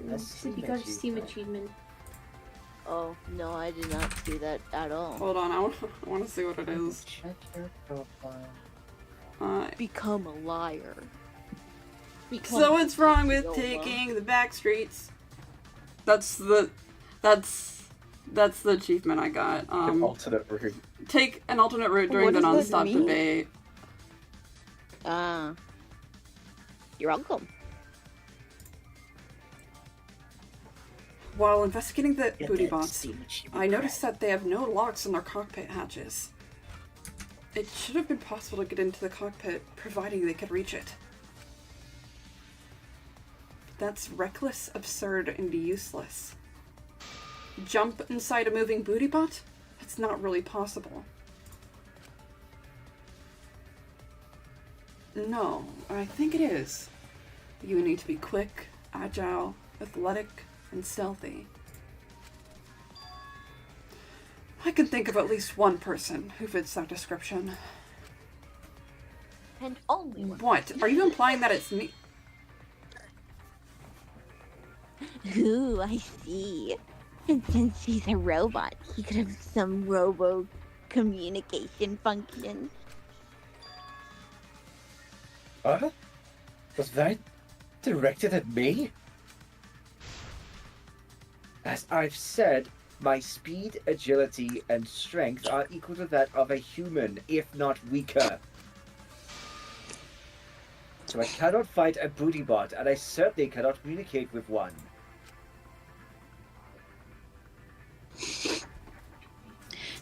You got a Steam achievement. Oh, no, I did not see that at all. Hold on, I want to see what it is. Check your profile. Become a liar. So what's wrong with Yola. taking the back streets? That's the achievement I got. An alternate route. Take an alternate route during What the does that non-stop mean? debate. You're welcome. While investigating the Get booty that bots, Steam achievement I noticed that they have no locks on their cockpit hatches. It should have been possible to get into the cockpit, providing they could reach it. That's reckless, absurd, and useless. Jump inside a moving booty bot? That's not really possible. No, I think it is. You need to be quick, agile, athletic, and stealthy. I can think of at least one person who fits that description. And only one. What? Are you implying that it's me? Ooh, I see. And since he's a robot, he could have some robo communication function. Was that directed at me? As I've said, My speed, agility, and strength are equal to that of a human, if not weaker. So I cannot fight a booty bot, and I certainly cannot communicate with one.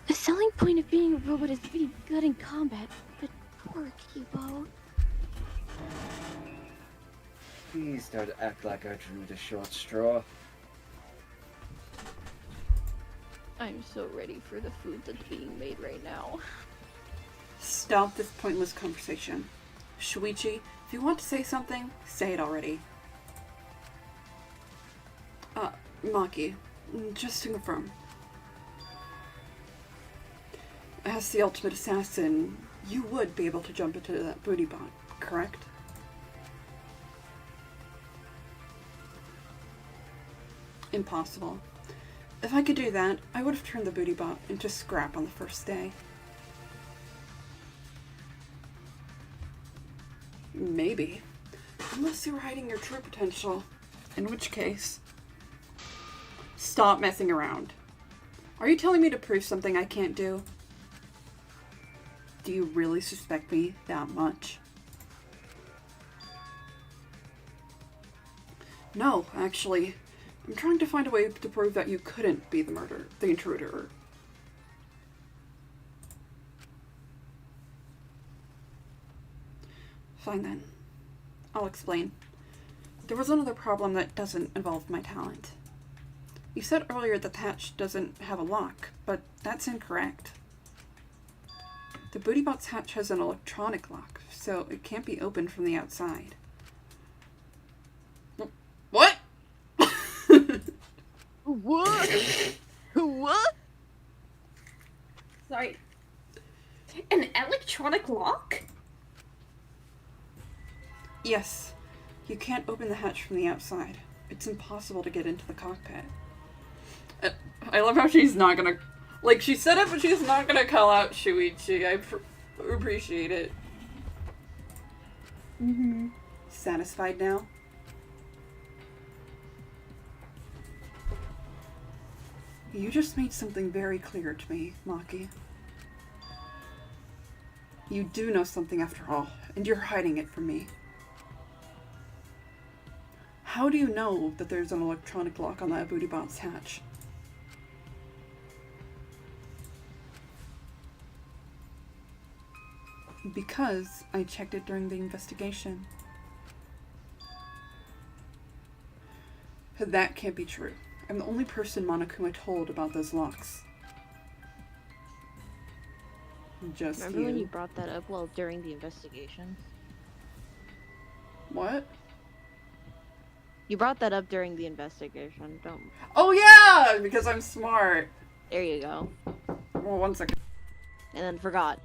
The selling point of being a robot is being good in combat, but poor Kibo. Please don't act like I drew the short straw. I'm so ready for the food that's being made right now. Stop this pointless conversation. Shuichi, if you want to say something, say it already. Maki, just to confirm. As the ultimate assassin, you would be able to jump into that booty bot, correct? Impossible. If I could do that, I would have turned the booty bot into scrap on the first day. Maybe. Unless you were hiding your true potential. In which case... Stop messing around. Are you telling me to prove something I can't do? Do you really suspect me that much? No, actually. I'm trying to find a way to prove that you couldn't be the intruder. Fine then. I'll explain. There was another problem that doesn't involve my talent. You said earlier that the hatch doesn't have a lock, but that's incorrect. The bootybot's hatch has an electronic lock, so it can't be opened from the outside. What? What? What? Sorry. An electronic lock? Yes. You can't open the hatch from the outside. It's impossible to get into the cockpit. I love how she's not gonna... Like, she said it, but she's not gonna call out Shuichi. I appreciate it. Mm-hmm. Satisfied now? You just made something very clear to me, Maki. You do know something after all, and you're hiding it from me. How do you know that there's an electronic lock on that bootybot's hatch? Because I checked it during the investigation. That can't be true. I'm the only person Monokuma told about those locks. Just Remember when you brought that up while during the investigation? What? You brought that up during the investigation. Don't. Oh yeah! Because I'm smart. There you go. Well, 1 second. And then forgot.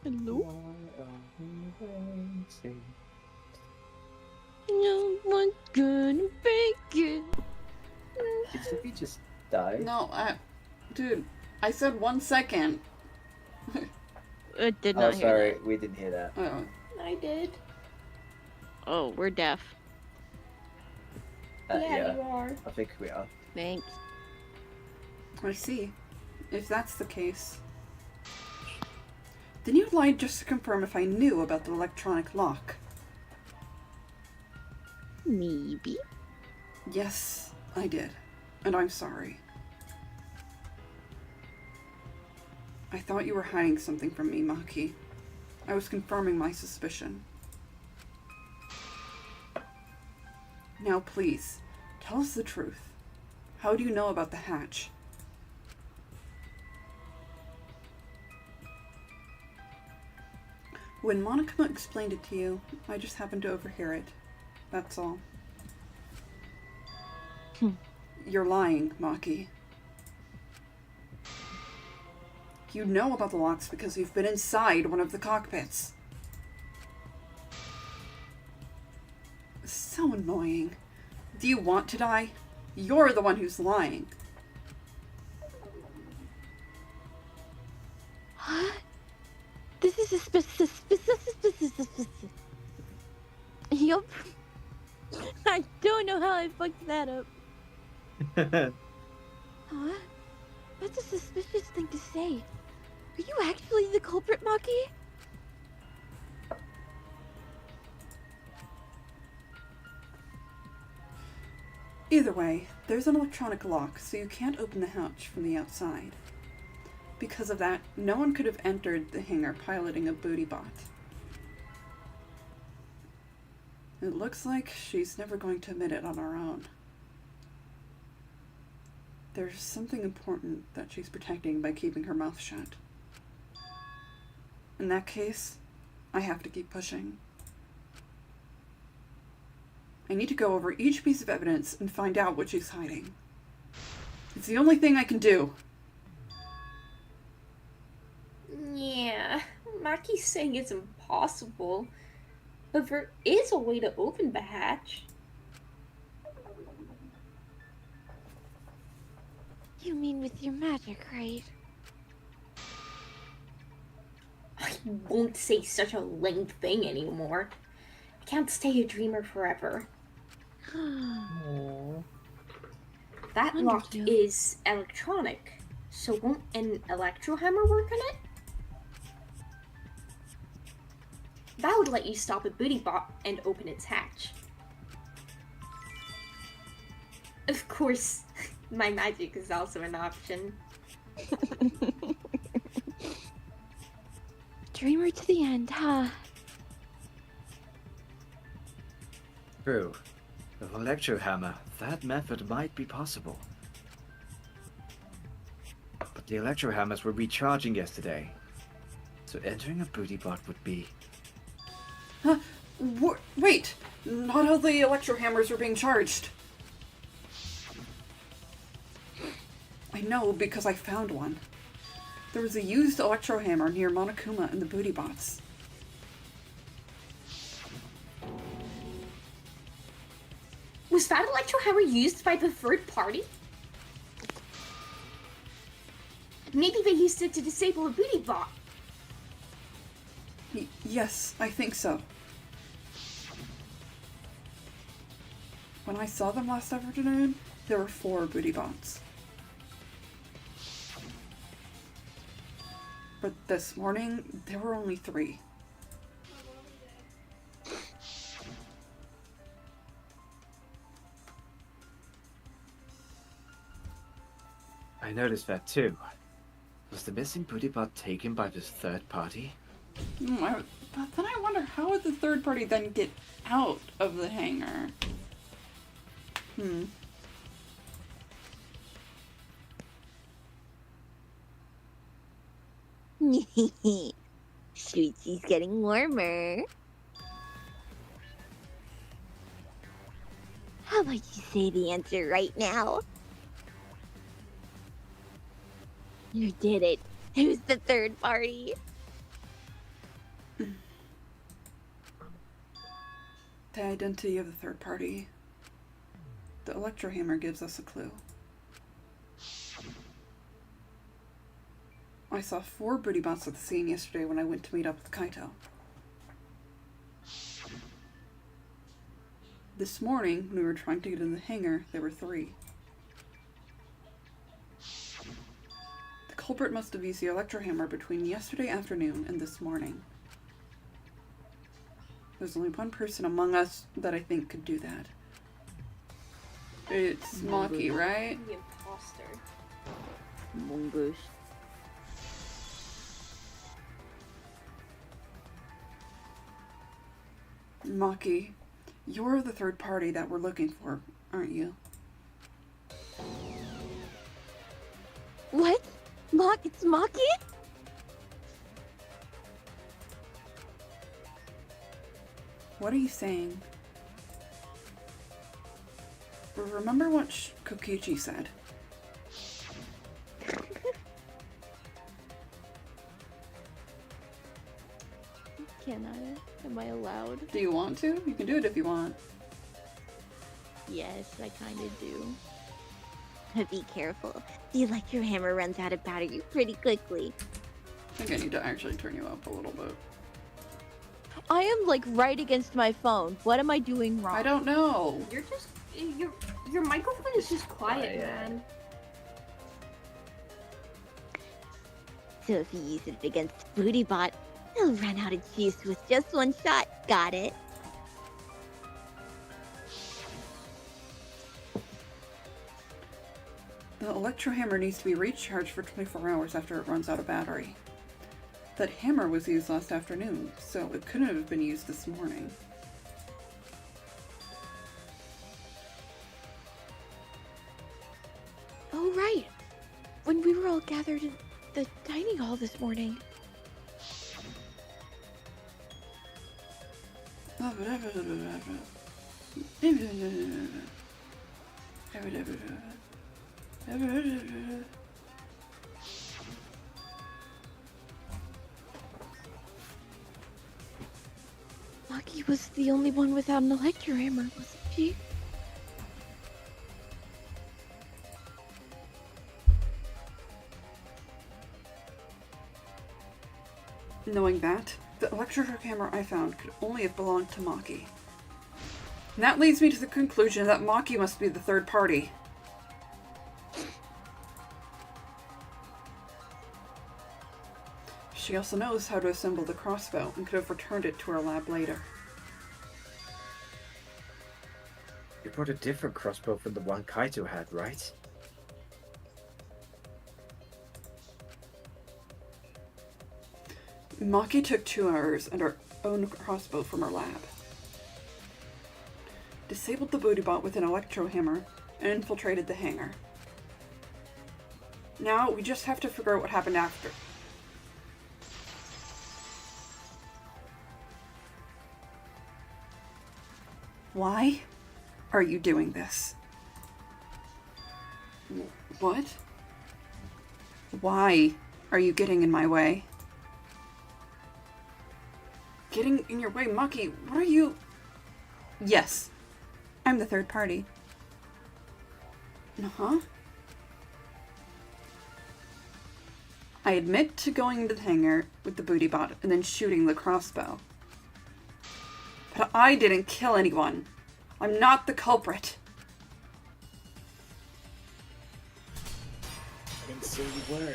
Hello? No one's gonna break it. Did Sophie just die? No, dude, I said 1 second. It did Oh, not hear sorry, that. we didn't hear that. Oh. I did. Oh, we're deaf. Yeah, you are. I think we are. Thanks. I see. If that's the case. Then you lied just to confirm if I knew about the electronic lock. Maybe. Yes, I did. And I'm sorry. I thought you were hiding something from me, Maki. I was confirming my suspicion. Now please, tell us the truth. How do you know about the hatch? When Monokuma explained it to you, I just happened to overhear it. That's all. You're lying, Maki. You know about the locks because you've been inside one of the cockpits. So annoying. Do you want to die? You're the one who's lying. Huh? This is a Yup. I don't know how I fucked that up. Huh? That's a suspicious thing to say. Are you actually the culprit, Maki? Either way, there's an electronic lock, so you can't open the hatch from the outside. Because of that, no one could have entered the hangar piloting a booty bot. It looks like she's never going to admit it on her own. There's something important that she's protecting by keeping her mouth shut. In that case, I have to keep pushing. I need to go over each piece of evidence and find out what she's hiding. It's the only thing I can do. Yeah, Maki's saying it's impossible, but there is a way to open the hatch. You mean with your magic, right? I won't say such a lame thing anymore. I can't stay a dreamer forever. That lock Understood. is electronic, so won't an electro hammer work on it? That would let you stop a booty bot and open its hatch. Of course, my magic is also an option. Dreamer to the end, huh? True. With an electro hammer, that method might be possible. But the electro hammers were recharging yesterday, so entering a booty bot would be... Huh? Wait! Not all the electro hammers were being charged. I know because I found one. There was a used electro hammer near Monokuma and the booty bots. Was that electro hammer used by the third party? Maybe they used it to disable a booty bot. Yes, I think so. When I saw them last afternoon, there were 4 booty bots. But this morning, there were only 3. I noticed that too. Was the missing booty bot taken by this third party? But then I wonder, how would the third party then get out of the hangar? Shooty's getting warmer. How about you say the answer right now? You did it. Who's the third party? The identity of the third party. The electro hammer gives us a clue. I saw 4 booty bots at the scene yesterday when I went to meet up with Kaito. This morning, when we were trying to get in the hangar, there were 3. The culprit must have used the electro hammer between yesterday afternoon and this morning. There's only one person among us that I think could do that. It's Maki, right? The imposter. Mongoose. Maki, you're the third party that we're looking for, aren't you? What? It's Maki? What are you saying? Remember what Kokichi said? Can I? Am I allowed? Do you want to? You can do it if you want. Yes, I kinda do. But be careful. The electro hammer runs out of battery pretty quickly. I think I need to actually turn you up a little bit. I am like right against my phone. What am I doing wrong? I don't know. You're just your microphone is just quiet, Quiet. man. So if you use it against Bootybot, he'll run out of juice with just one shot. Got it? The electro hammer needs to be recharged for 24 hours after it runs out of battery. That hammer was used last afternoon, so it couldn't have been used this morning. Oh, right. When we were all gathered in the dining hall this morning. Maki was the only one without an electro hammer, wasn't she? Knowing that, the electric hammer I found could only have belonged to Maki. And that leads me to the conclusion that Maki must be the third party. She also knows how to assemble the crossbow and could have returned it to her lab later. You brought a different crossbow from the one Kaito had, right? Maki took 2 hours and her own crossbow from her lab. Disabled the Bootybot with an electro hammer and infiltrated the hangar. Now we just have to figure out what happened after. Why are you doing this? What? Why are you getting in my way? Getting in your way, Maki? What are you... Yes, I'm the third party. Uh-huh. I admit to going into the hangar with the Bootybot and then shooting the crossbow. But I didn't kill anyone. I'm not the culprit. I didn't say you were.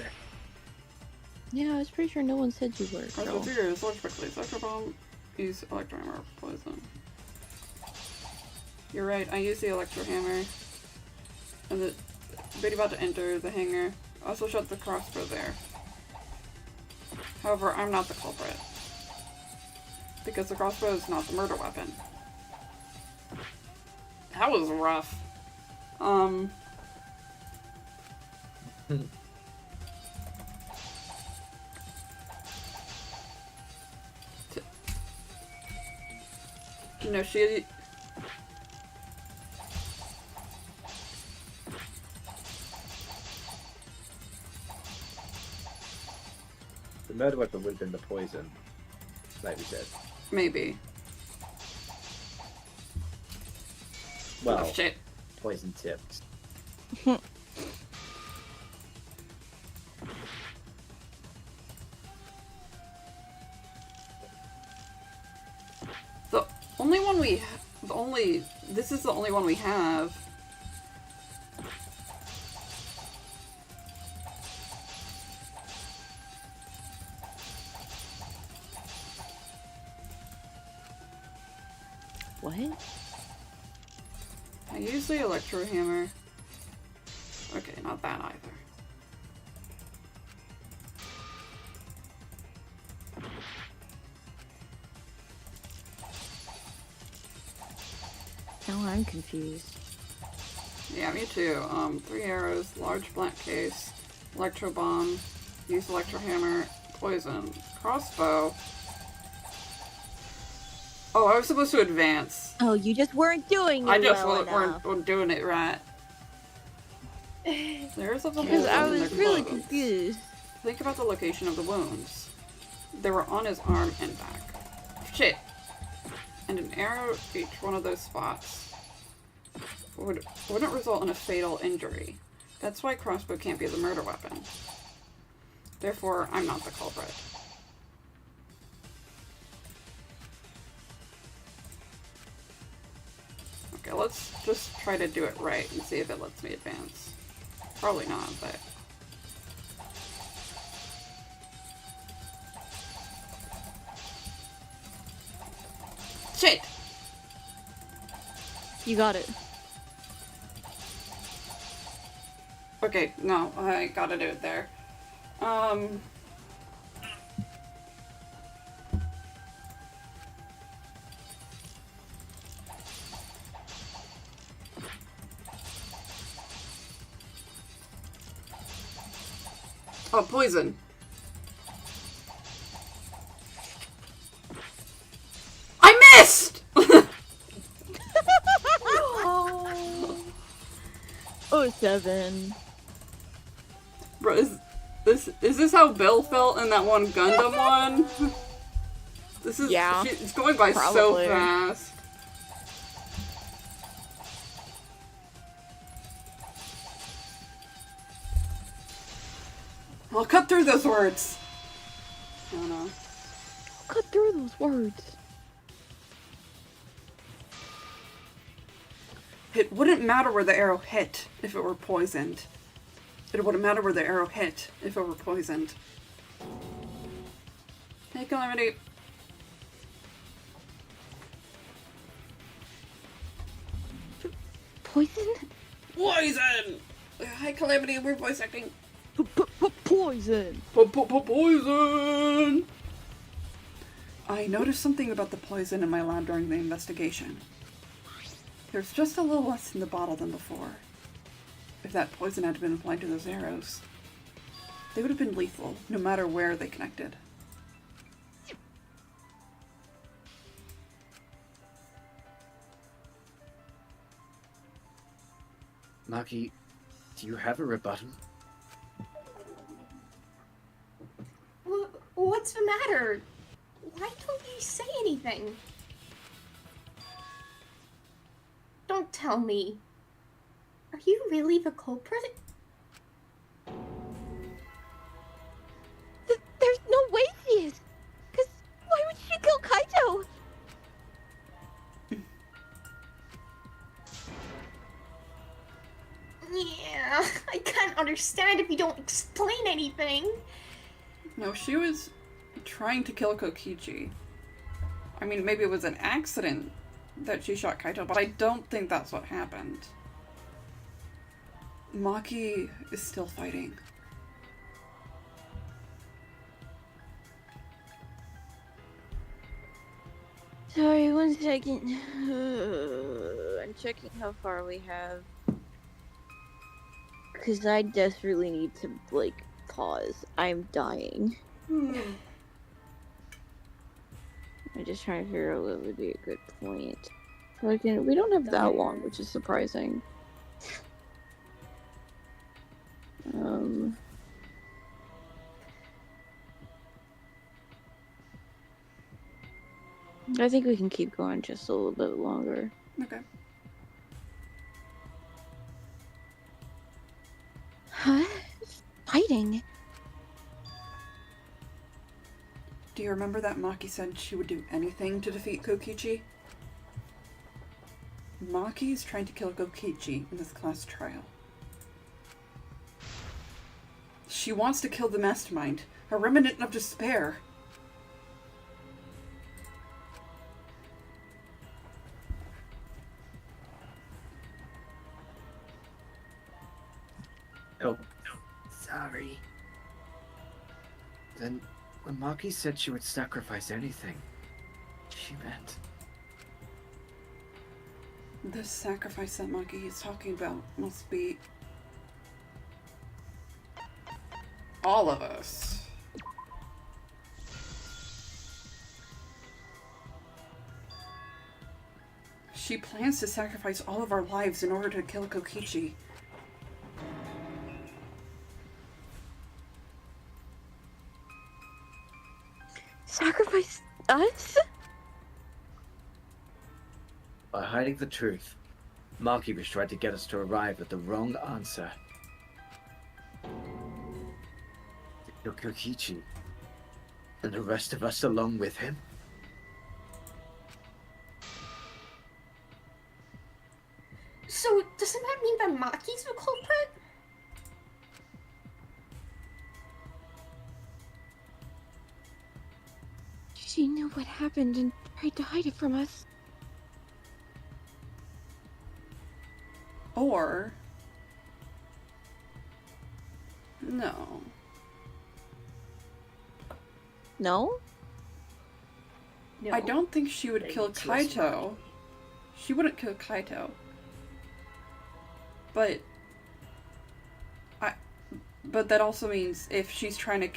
Yeah, I was pretty sure no one said you were. I girl. will figure this quickly. Electro bomb, use electro hammer, poison. You're right, I used the electro hammer. And the Bootybot to enter the hangar. Also shot the crossbow there. However, I'm not the culprit. Because the crossbow is not the murder weapon. That was rough. No, she... The murder weapon would have been the poison, like we said. Maybe. Well, Oh, shit. poison tips. The only one we... This is the only one we have. What? I use the electro hammer. Okay, not that either. Now I'm confused. Yeah, me too. 3 arrows, large blank case, electro bomb, use electro hammer, poison, crossbow. Oh, I was supposed to advance. Oh, you just weren't doing it I just well weren't enough. doing it right. There's a Because I was really confused. Think about the location of the wounds. They were on his arm and back. Shit. And an arrow each one of those spots wouldn't result in a fatal injury. That's why crossbow can't be the murder weapon. Therefore, I'm not the culprit. Okay, let's just try to do it right and see if it lets me advance. Probably not, but... Shit! You got it. Okay, no, I gotta do it there. Oh, poison. I missed! Oh, 7. Bro, is this how Bill felt in that one Gundam one? This is Yeah, it's going by probably. so fast. I'll cut through those words. Oh no. Cut through those words. It wouldn't matter where the arrow hit if it were poisoned. It wouldn't matter where the arrow hit if it were poisoned. Hey, Calamity. Poison? Poison! Hi, Calamity, we're voice acting. Poison! Poison! I noticed something about the poison in my lab during the investigation. There's just a little less in the bottle than before. If that poison had been applied to those arrows, they would have been lethal, no matter where they connected. Maki, do you have a rebuttal? What's the matter? Why don't you say anything? Don't tell me. Are you really the culprit? There's no way she is! Cause why would she kill Kaito? Yeah, I can't understand if you don't explain anything. No, she was trying to kill Kokichi. I mean, maybe it was an accident that she shot Kaito, but I don't think that's what happened. Maki is still fighting. Sorry, 1 second. I'm checking how far we have. Cause I desperately need to, like, pause. I'm dying. I'm just trying to figure out what would be a good point. Like, we don't have that long, which is surprising. I think we can keep going just a little bit longer. Okay. Huh? Fighting? Do you remember that Maki said she would do anything to defeat Kokichi? Maki is trying to kill Kokichi in this class trial. She wants to kill the mastermind, a remnant of despair. Oh, sorry. Then, when Maki said she would sacrifice anything, she meant... The sacrifice that Maki is talking about must be all of us. She plans to sacrifice all of our lives in order to kill Kokichi. Sacrifice us? By hiding the truth, Maki was trying to get us to arrive at the wrong answer. Your Kokichi. And the rest of us along with him? So, doesn't that mean that Maki's the culprit? She knew what happened and tried to hide it from us. Or... No. No? No. I don't think she would Maybe kill it's less Kaito. She wouldn't kill Kaito. But... But that also means if she's trying to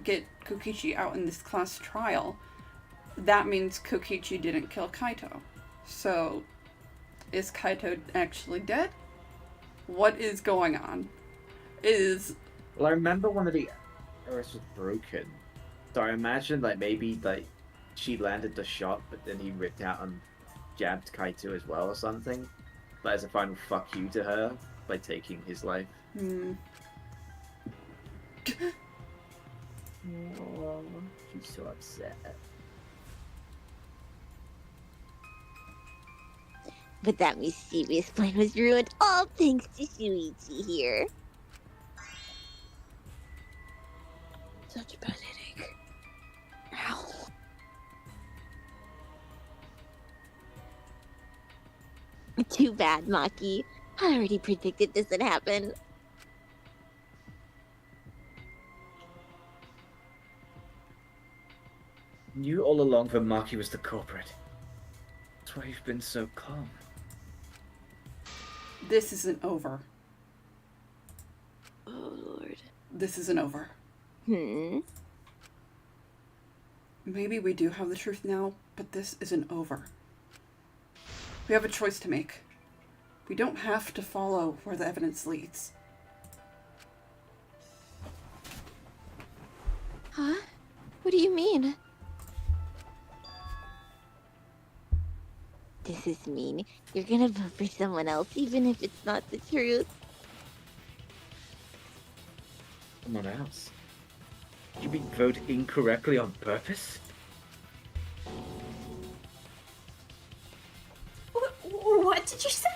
get Kokichi out in this class trial, that means Kokichi didn't kill Kaito. So, is Kaito actually dead? What is going on? Well, I remember one of the arrows was broken. So I imagine, like, maybe, like, she landed the shot, but then he ripped out and jabbed Kaito as well or something. But as a final fuck you to her by taking his life. Oh, she's so upset. But that mysterious plan was ruined, all thanks to Shuichi here. Such a bad headache. Ow. Too bad, Maki. I already predicted this would happen. Knew all along that Maki was the culprit. That's why you've been so calm. This isn't over. Oh, Lord. This isn't over. Maybe we do have the truth now, but this isn't over. We have a choice to make. We don't have to follow where the evidence leads. Huh? What do you mean? This is mean. You're gonna vote for someone else, even if it's not the truth. Someone else? You mean vote incorrectly on purpose? What did you say?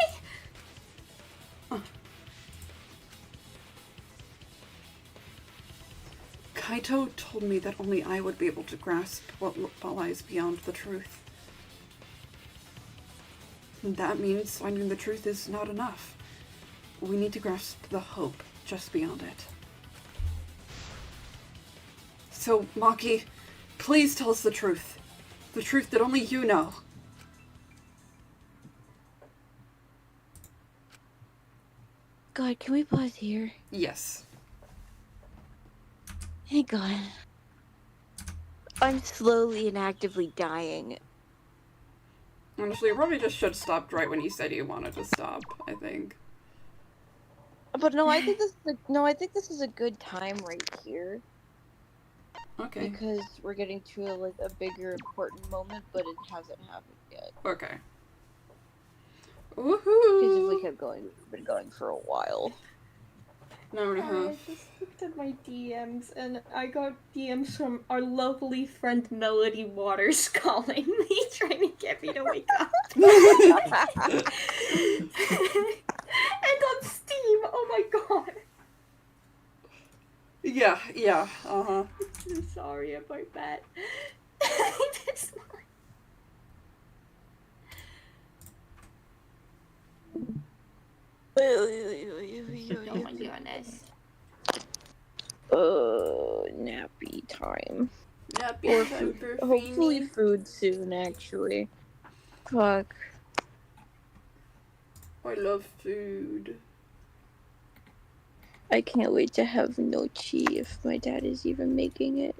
Kaito told me that only I would be able to grasp what lies beyond the truth. And that means finding the truth is not enough. We need to grasp the hope just beyond it. So, Maki, please tell us the truth. The truth that only you know. God, can we pause here? Yes. Thank God. I'm slowly and actively dying. Honestly, you probably just should have stopped right when you said you wanted to stop, I think. But no, I think this is a good time right here Okay. because we're getting to a bigger important moment, but it hasn't happened yet. Okay. Because Woohoo! it's been going for a while. An hour and a I half. just looked at my DMs and I got DMs from our lovely friend Melody Waters calling me, trying to get me to wake up. And on Steam, oh my god. Yeah, uh-huh. I'm sorry about that. This one. Oh my goodness. Nappy time. Nappy Or time for hopefully Feeny. food soon, actually. Fuck. I love food. I can't wait to have nochi if my dad is even making it.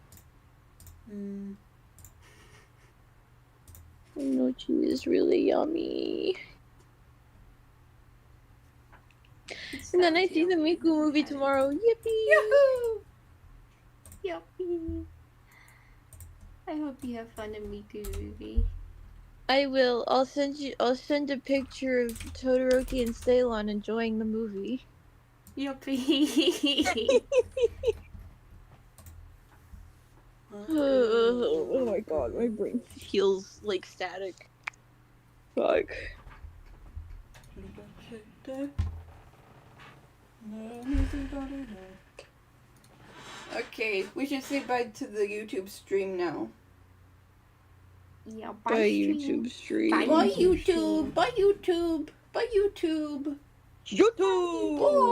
Nochi is really yummy. And then I see the Miku movie tomorrow. Yippee! Yahoo! Yuppie. I hope you have fun in Miku movie. I will. I'll send a picture of Todoroki and Ceylon enjoying the movie. Yuppie. Oh my god, my brain feels like static. Fuck. Okay, we should say bye to the YouTube stream now. Yeah, Bye, stream. YouTube stream. Bye, Bye YouTube YouTube! stream. Bye YouTube! Bye YouTube! YouTube! Bye!